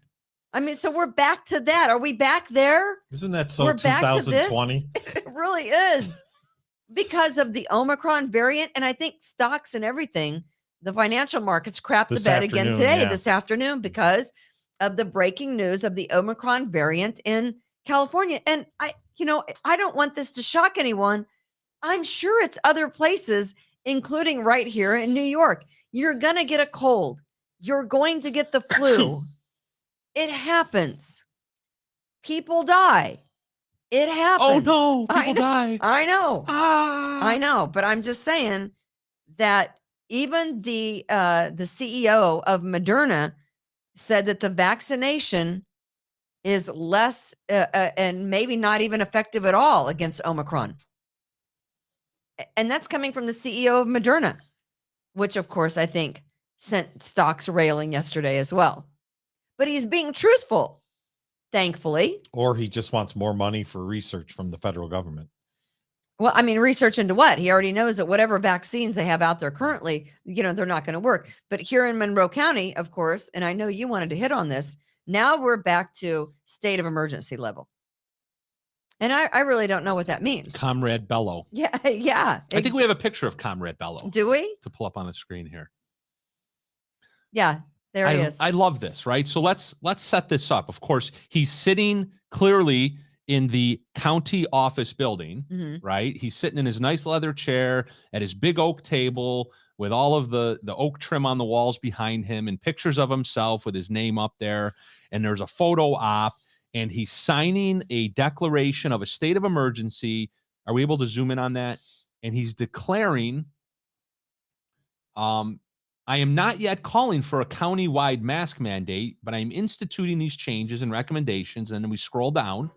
I mean, so we're back to that. Are we back there? Isn't that so We're back to this? 2020? It really is. Because of the Omicron variant. And I think stocks and everything, the financial markets crapped the bed again today, this afternoon, because of the breaking news of the Omicron variant in California. And I don't want this to shock anyone. I'm sure it's other places, including right here in New York. You're going to get a cold. You're going to get the flu. It happens. People die. It happens. Oh no, people die. I know. I know, but I'm just saying that even the CEO of Moderna said that the vaccination is less and maybe not even effective at all against Omicron. And that's coming from the CEO of Moderna, which of course I think sent stocks railing yesterday as well. But he's being truthful, thankfully. Or he just wants more money for research from the federal government. Well, I mean, research into what? He already knows that whatever vaccines they have out there currently, they're not going to work. But here in Monroe County, of course, and I know you wanted to hit on this, now we're back to state of emergency level. And I really don't know what that means. Comrade Bello. Yeah, yeah. I think we have a picture of Comrade Bello. Do we? To pull up on the screen here. Yeah, there he is. I love this, right? So let's set this up. Of course, he's sitting clearly in the county office building, right? He's sitting in his nice leather chair at his big oak table with all of the oak trim on the walls behind him and pictures of himself with his name up there. And there's a photo op, and he's signing a declaration of a state of emergency. Are we able to zoom in on that? And he's declaring, I am not yet calling for a county-wide mask mandate, but I'm instituting these changes and recommendations. And then we scroll down,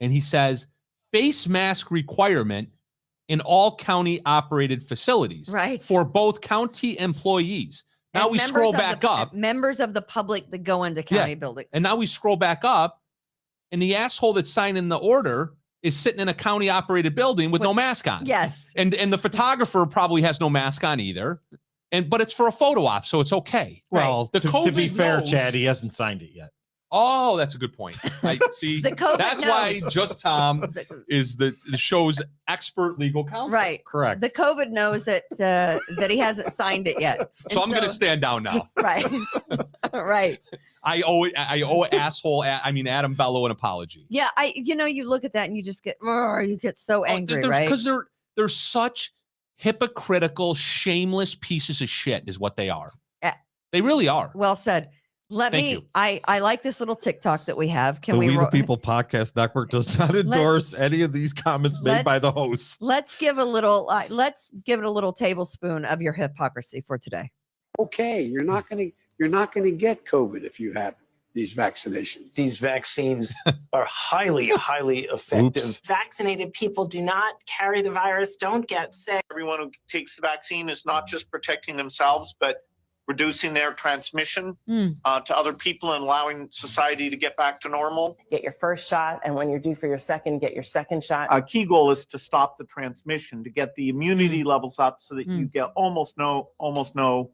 and he says, face mask requirement in all county-operated facilities, right, for both county employees. Now we scroll back up. Members of the public that go into county buildings. And now we scroll back up, and the asshole that's signing the order is sitting in a county-operated building with no mask on. Yes. And the photographer probably has no mask on either. But it's for a photo op, so it's okay. Well, to be fair, Chad, he hasn't signed it yet. Oh, that's a good point. I see. That's why Just Tom is the show's expert legal counsel. Right. Correct. The COVID knows that that he hasn't signed it yet. So I'm going to stand down now. Right. Right. I owe Adam Bello an apology. Yeah, you look at that and you just get so angry, right? Because they're such hypocritical, shameless pieces of shit is what they are. They really are. Well said. I like this little TikTok that we have. Can We the People Podcast Network does not endorse any of these comments made by the hosts. Let's give it a little tablespoon of your hypocrisy for today. Okay, you're not going to get COVID if you have these vaccinations. These vaccines are highly, highly effective. Oops. Vaccinated people do not carry the virus, don't get sick. Everyone who takes the vaccine is not just protecting themselves, but reducing their transmission to other people and allowing society to get back to normal. Get your first shot, and when you're due for your second, get your second shot. Our key goal is to stop the transmission, to get the immunity levels up so that you get almost no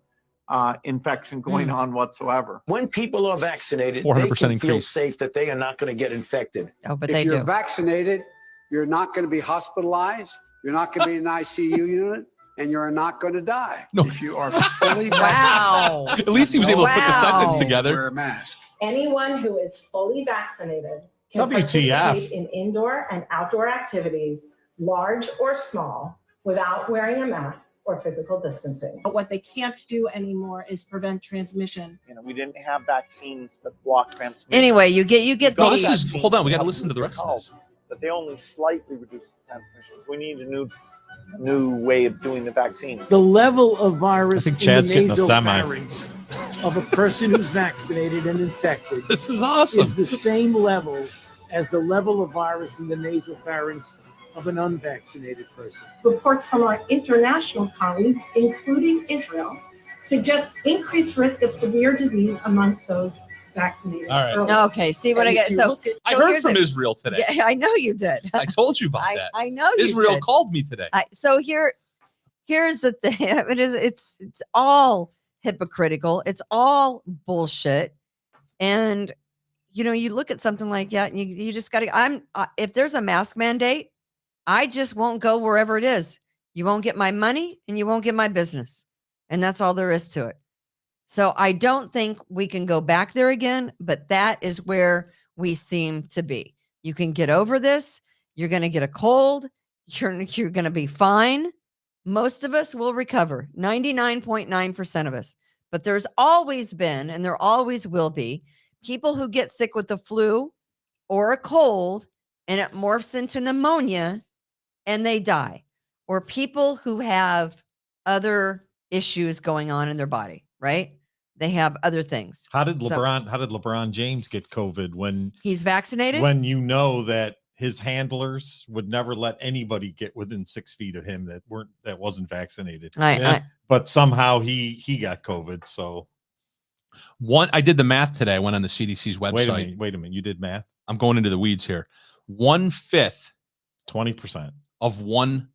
infection going on whatsoever. When people are vaccinated, 400% they can feel increase. safe that they are not going to get infected. Oh, but if you're vaccinated, you're not going to be hospitalized. You're not going to be in an ICU unit. And you're not going to die if you are fully vaccinated. Wow. At least he was able to put the sentence together. Wear a mask. Anyone who is fully vaccinated can WTF. participate in indoor and outdoor activities, large or small, without wearing a mask or physical distancing. But what they can't do anymore is prevent transmission. We didn't have vaccines that block transmission. Anyway, you get the Hold on, we got to listen to the rest of this. But they only slightly reduce transmissions. We need a new way of doing the vaccine. The level of virus in the Chad's getting a semi. nasopharynx of a person who's vaccinated and infected This is awesome. is the same level as the level of virus in the nasopharynx of an unvaccinated person. Reports from our international colleagues, including Israel, suggest increased risk of severe disease amongst those vaccinated. All right. early. Okay, see what I get. So I heard from Israel today. Yeah, I know you did. I told you about that. I know you Israel did. called me today. So here's the thing. It's all hypocritical. It's all bullshit. And you look at something like that, and you just got to. If there's a mask mandate, I just won't go wherever it is. You won't get my money, and you won't get my business, and that's all there is to it. So I don't think we can go back there again, but that is where we seem to be. You can get over this. You're going to get a cold. You're going to be fine. Most of us will recover, 99.9% of us. But there's always been, and there always will be, people who get sick with the flu or a cold, and it morphs into pneumonia, and they die. Or people who have other issues going on in their body, right? They have other things. How did LeBron James get COVID when he's vaccinated? When that his handlers would never let anybody get within 6 feet of him that wasn't vaccinated. But somehow he got COVID. So I did the math today. I went on the CDC's website. Wait a minute. You did math? I'm going into the weeds here. 1/5, 20% of 1%.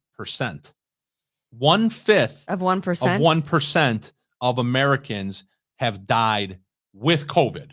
1/5 of 1%. Of 1% of Americans have died with COVID.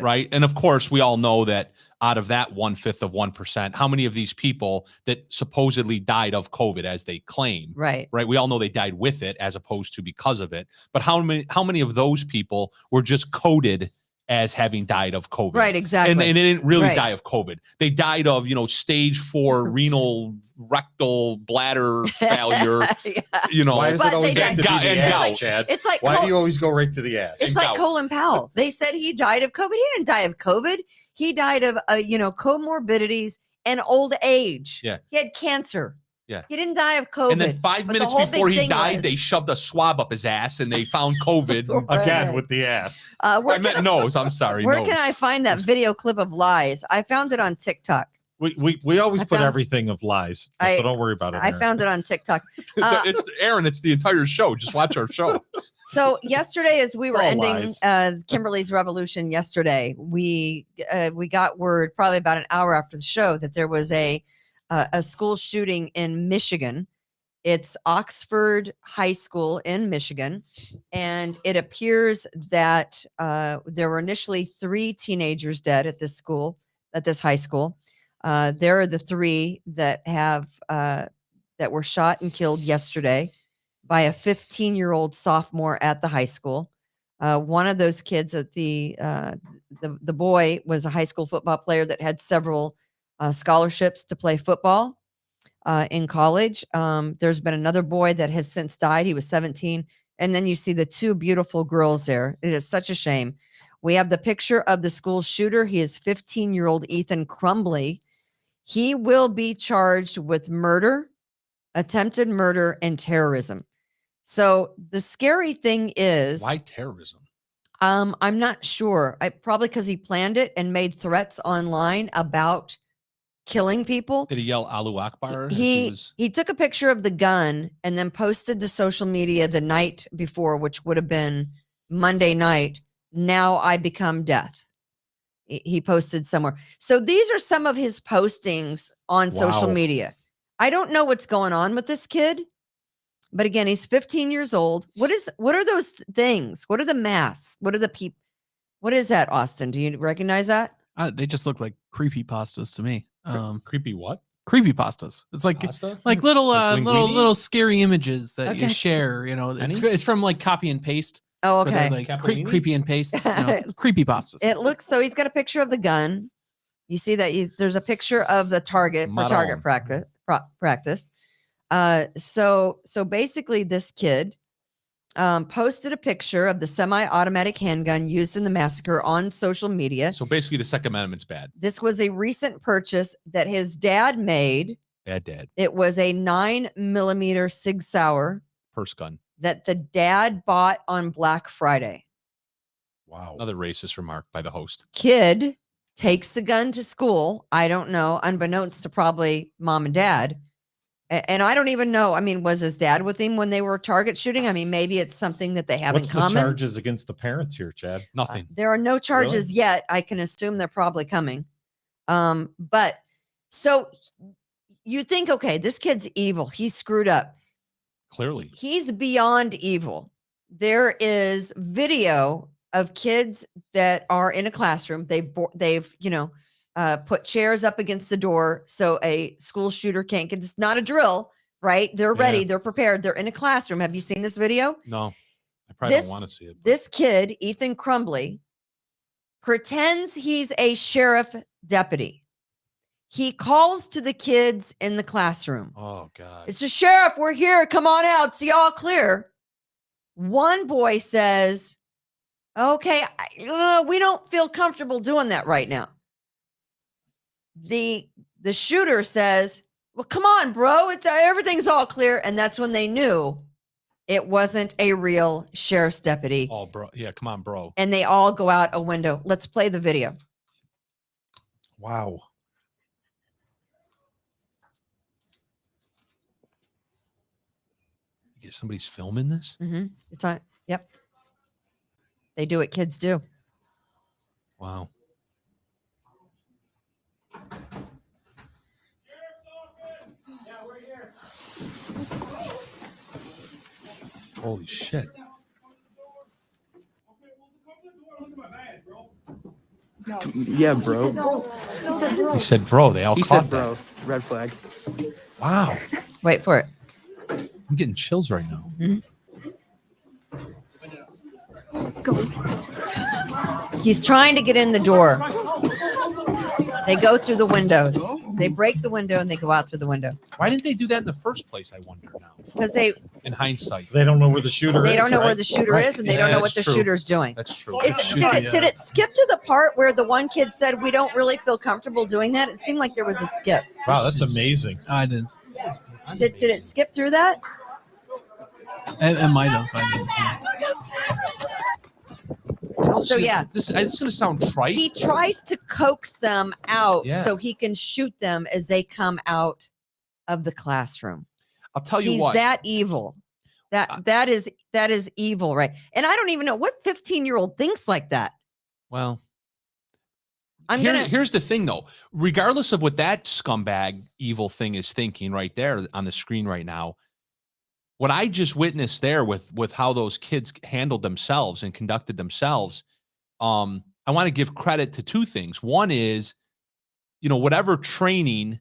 Right. And of course, we all know that out of that 1/5 of 1%, how many of these people that supposedly died of COVID as they claim, right? We all know they died with it as opposed to because of it. But how many of those people were just coded as having died of COVID? Right, exactly. And they didn't really die of COVID. They died of, stage 4 renal rectal bladder failure. Why does it always have to be the ass, Chad? It's like why do you always go right to the ass? It's like Colin Powell. They said he died of COVID. He didn't die of COVID. He died of comorbidities and old age. Yeah. He had cancer. Yeah. He didn't die of COVID. And then 5 minutes before he died, they shoved a swab up his ass and they found COVID. Again with the ass. I meant nose. I'm sorry. Where can I find that video clip of lies? I found it on TikTok. We always put everything of lies, so don't worry about it. I found it on TikTok. It's Aaron. It's the entire show. Just watch our show. So yesterday, as we were ending Kimberly's Revolution yesterday, we got word probably about an hour after the show that there was a school shooting in Michigan. It's Oxford High School in Michigan, and it appears that there were initially 3 teenagers dead at this high school. There are the 3 that were shot and killed yesterday by a 15-year-old sophomore at the high school. One of those kids at the boy was a high school football player that had several scholarships to play football in college. There's been another boy that has since died. He was 17. And then you see the 2 beautiful girls there. It is such a shame. We have the picture of the school shooter. He is 15-year-old Ethan Crumbley. He will be charged with murder, attempted murder, and terrorism. So the scary thing is, why terrorism? I'm not sure. Probably because he planned it and made threats online about killing people. Did he yell Allahu Akbar? He took a picture of the gun and then posted to social media the night before, which would have been Monday night. Now I become death. He posted somewhere. So these are some of his postings on social media. I don't know what's going on with this kid, but again, he's 15 years old. What are those things? What are the masks? What are the people? What is that, Austin? Do you recognize that? They just look like creepy pastas to me. Creepy what? Creepy pastas. It's like little scary images that you share. It's from like copy and paste. Oh, okay. Like creepy and paste. Creepy pastas. It looks so. He's got a picture of the gun. You see that there's a picture of the target for target practice. So basically, this kid posted a picture of the semi-automatic handgun used in the massacre on social media. So basically, the Second Amendment's bad. This was a recent purchase that his dad made. Bad dad. It was a 9mm Sig Sauer purse gun that the dad bought on Black Friday. Wow. Another racist remark by the host. Kid takes the gun to school. I don't know, unbeknownst to probably mom and dad. And I don't even know. I mean, was his dad with him when they were target shooting? I mean, maybe it's something that they have in common. What's the charges against the parents here, Chad? Nothing. There are no charges yet. I can assume they're probably coming. But so you think, okay, this kid's evil. He's screwed up. Clearly. He's beyond evil. There is video of kids that are in a classroom. They've put chairs up against the door so a school shooter can't get. It's not a drill, right? They're ready. They're prepared. They're in a classroom. Have you seen this video? No, I probably don't want to see it. This kid, Ethan Crumbley, pretends he's a sheriff deputy. He calls to the kids in the classroom. Oh, God. It's the sheriff. We're here. Come on out. See all clear. One boy says, okay, we don't feel comfortable doing that right now. The shooter says, well, come on, bro. Everything's all clear. And that's when they knew it wasn't a real sheriff's deputy. Oh, bro. Yeah, come on, bro. And they all go out a window. Let's play the video. Wow. Somebody's filming this? Mm-hmm. It's on. Yep. They do what kids do. Wow. Holy shit. Yeah, bro. He said, bro. They all caught bro. That. Red flag. Wow. Wait for it. I'm getting chills right now. Mm-hmm. He's trying to get in the door. They go through the windows. They break the window and they go out through the window. Why didn't they do that in the first place, I wonder now? Because in hindsight, they don't know where the shooter is. They don't know where the shooter is, and they don't know what the shooter's doing. That's true. Did it skip to the part where the one kid said, we don't really feel comfortable doing that? It seemed like there was a skip. Wow, that's amazing. I didn't. Did it skip through that? It might have. I didn't see. So yeah, this is going to sound trite. He tries to coax them out so he can shoot them as they come out of the classroom. I'll tell you He's what. That evil. That is evil, right? And I don't even know what 15-year-old thinks like that. Well, here's the thing, though. Regardless of what that scumbag evil thing is thinking right there on the screen right now, what I just witnessed there with how those kids handled themselves and conducted themselves, I want to give credit to two things. One is, whatever training,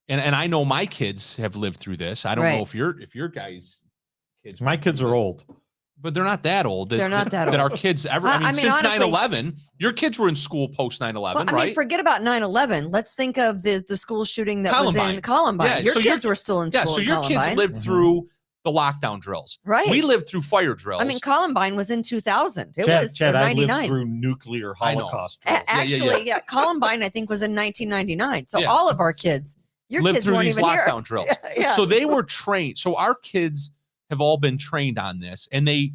and I know my kids have lived through this. I don't know if your guys' kids. My kids are old. But they're not that old. They're not that old. That our kids ever. I mean since honestly, 9/11, your kids were in school post 9/11, right? Forget about 9/11. Let's think of the school shooting that Columbine. was in Columbine. Yeah, your kids were still in school. Yeah, so in your Columbine. kids lived through the lockdown drills. Right. We lived through fire drills. I mean, Columbine was in 2000. It was Chad, 99. I lived through nuclear Holocaust drills. Actually, Columbine, I think, was in 1999. So all of our kids, your lived kids through weren't these even lockdown here. drills. Yeah. So they were trained. So our kids have all been trained on this, and they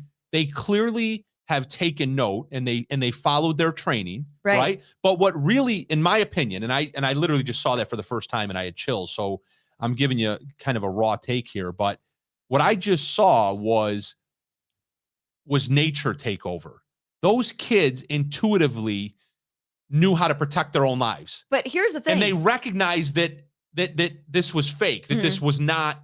clearly have taken note, and they followed their training, right? But what really, in my opinion, and I literally just saw that for the first time, and I had chills. So I'm giving you kind of a raw take here, but what I just saw was nature take over. Those kids intuitively knew how to protect their own lives. But here's the thing. And they recognized that this was fake, that this was not,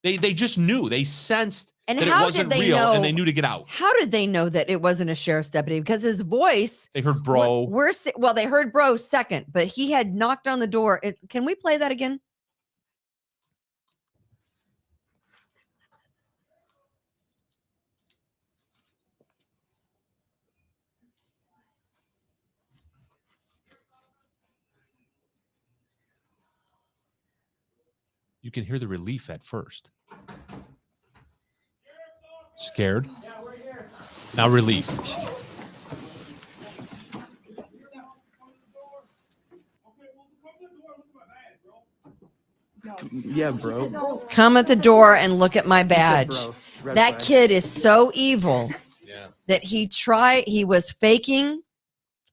they just knew, they sensed that it wasn't real, and they knew to get out. How did they know that it wasn't a sheriff's deputy? Because his voice. They heard bro. They heard bro second, but he had knocked on the door. Can we play that again? You can hear the relief at first. Scared. Now relief. Yeah, bro. Come at the door and look at my badge. That kid is so evil that he was faking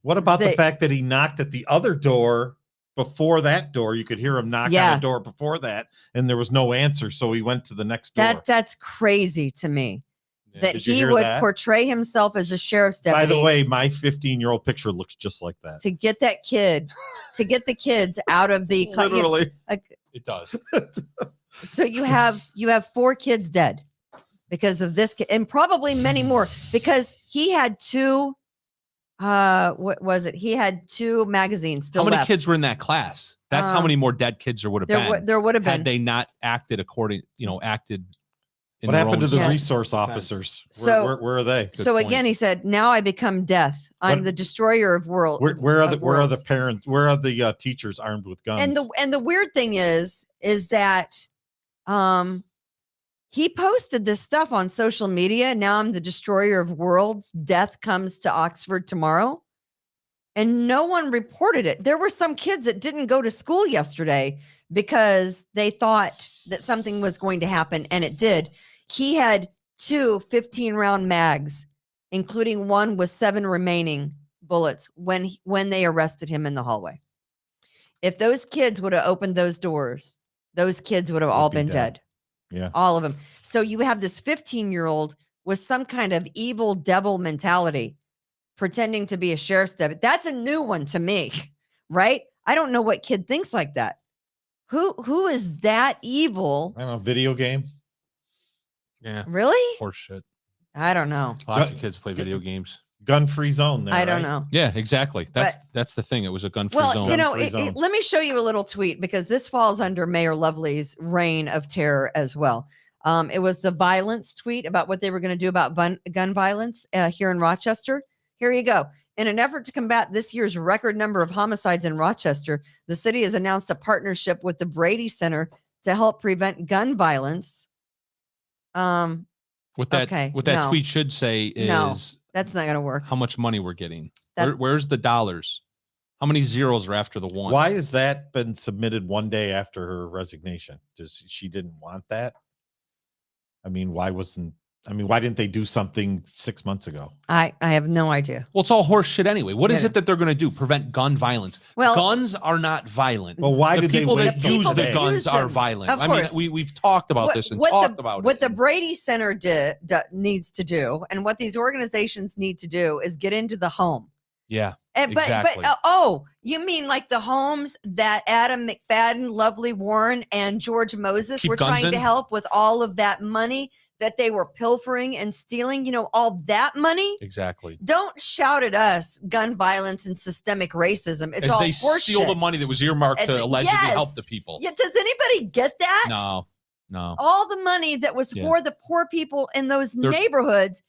What about the fact that he knocked at the other door before that door? You could hear him knock on the door before that, and there was no answer, so he went to the next door. That's crazy to me. That he would portray himself as a sheriff's deputy. By the way, my 15-year-old picture looks just like that. To get that kid, to get the kids out of the literally, it does. So you have 4 kids dead because of this kid, and probably many more because he had 2. What was it? He had 2 magazines still. How many left. kids were in that class? That's how many more dead kids there would have been. There would have been had they not acted according. Acted. What happened to the resource officers? Where are they? So again, he said, "Now I become death. I'm the destroyer of worlds." Where are the parents? Where are the teachers armed with guns? And the weird thing is that, he posted this stuff on social media. Now I'm the destroyer of worlds. Death comes to Oxford tomorrow, and no one reported it. There were some kids that didn't go to school yesterday because they thought that something was going to happen, and it did. He had 2 15-round mags, including one with 7 remaining bullets when they arrested him in the hallway. If those kids would have opened those doors, those kids would have all been dead. Yeah. All of them. So you have this 15-year-old with some kind of evil devil mentality pretending to be a sheriff's deputy. That's a new one to me, right? I don't know what kid thinks like that. Who is that evil? I don't know, video game. Yeah. Really? Horse shit. I don't know. Lots of kids play video games. Gun-free zone there, I don't know. Yeah, exactly. That's the thing. It was a gun-free zone. Well, let me show you a little tweet because this falls under Mayor Lovely's reign of terror as well. It was the violence tweet about what they were going to do about gun violence here in Rochester. Here you go. In an effort to combat this year's record number of homicides in Rochester, the city has announced a partnership with the Brady Center to help prevent gun violence. What that tweet should say is that's not going to work. How much money we're getting? Where's the dollars? How many zeros are after the 1? Why has that been submitted one day after her resignation? She didn't want that? I mean, why didn't they do something 6 months ago? I have no idea. Well, it's all horse shit anyway. What is it that they're going to do? Prevent gun violence? Well, guns are not violent. Well, why did people they that use the guns are violent? Of course. I mean, we've talked about this and talked about it. What the Brady Center needs to do, and what these organizations need to do, is get into the home. Yeah. Exactly. You mean like the homes that Adam McFadden, Lovely Warren, and George Moses were trying to help with all of that money that they were pilfering and stealing, all that money? Exactly. Don't shout at us gun violence and systemic racism. It's all horseshit. They steal the money that was earmarked to allegedly help the people. Yeah, does anybody get that? No. All the money that was for the poor people in those neighborhoods,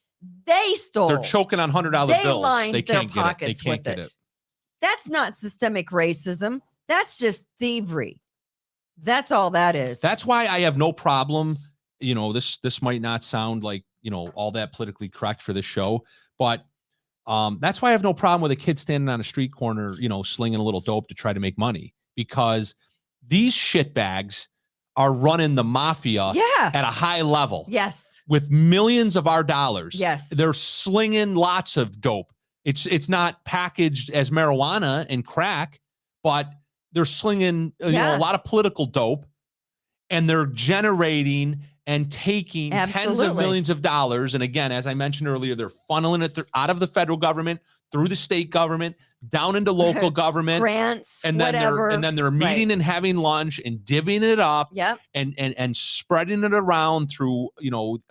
they stole. They're choking on $100 they bills. Lined they can't their get pockets it. They can't with get it. That's not systemic racism. That's just thievery. That's all that is. That's why I have no problem. This might not sound like, all that politically correct for this show, but that's why I have no problem with a kid standing on a street corner, slinging a little dope to try to make money, because these shitbags are running the mafia at a high level. Yes. With millions of our dollars. Yes. They're slinging lots of dope. It's not packaged as marijuana and crack, but they're slinging a lot of political dope, and they're generating and taking tens of millions of dollars. And again, as I mentioned earlier, they're funneling it out of the federal government, through the state government, down into local government, grants, and then whatever. they're meeting and having lunch and divvying it up, and spreading it around through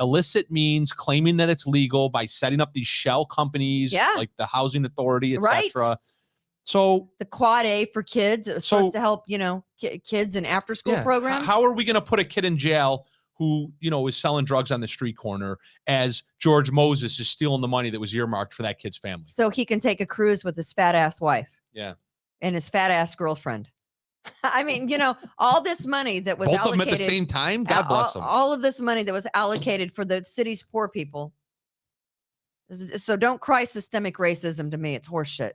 illicit means, claiming that it's legal by setting up these shell companies like the Housing Authority, etc. So the Quad A for kids, it was supposed to help kids in after school programs. How are we going to put a kid in jail who is selling drugs on the street corner as George Moses is stealing the money that was earmarked for that kid's family? So he can take a cruise with his fat ass wife. Yeah. And his fat ass girlfriend. I mean, all this money that was both allocated. Both of them at the same time? God bless them. All of this money that was allocated for the city's poor people. So don't cry systemic racism to me. It's horseshit.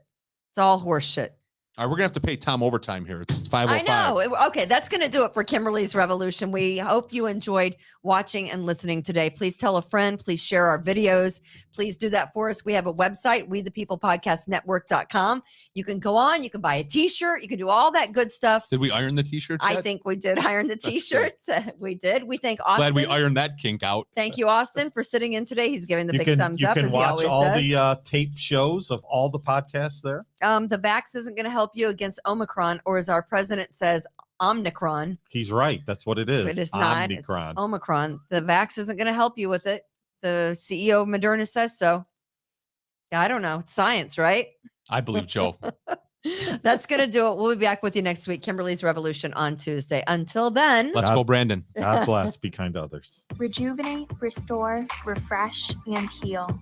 It's all horseshit. All right, we're gonna have to pay Tom overtime here. It's 5:05. I know. Okay, that's gonna do it for Kimberly's Revolution. We hope you enjoyed watching and listening today. Please tell a friend. Please share our videos. Please do that for us. We have a website, WeThePeoplePodcastNetwork.com. You can go on. You can buy a T-shirt. You can do all that good stuff. Did we iron the T-shirts? I think we did iron the T-shirts. We did. We thank Austin. Glad we ironed that kink out. Thank you, Austin, for sitting in today. He's giving the big thumbs up. You can watch all does. the tape shows of all the podcasts there. The vax isn't going to help you against Omicron, or as our president says, Omicron. He's right. That's what it is. It is not. Omicron. It's Omicron. The vax isn't going to help you with it. The CEO of Moderna says so. I don't know. It's science, right? I believe Joe. That's going to do it. We'll be back with you next week. Kimberly's Revolution on Tuesday. Until then. Let's go, Brandon. God bless. Be kind to others. Rejuvenate, restore, refresh, and heal.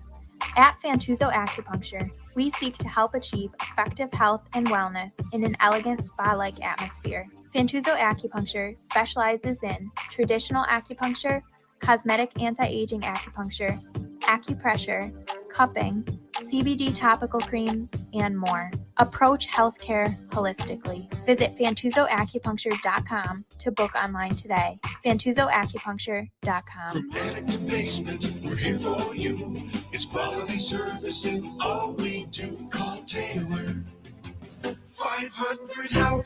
At Fantuzzo Acupuncture, we seek to help achieve effective health and wellness in an elegant spa-like atmosphere. Fantuzzo Acupuncture specializes in traditional acupuncture, cosmetic anti-aging acupuncture, acupressure, cupping, CBD topical creams, and more. Approach healthcare holistically. Visit FantuzzoAcupuncture.com to book online today. FantuzzoAcupuncture.com. From attic to basement, we're here for you. It's quality service in all we do. Call Taylor 500 help.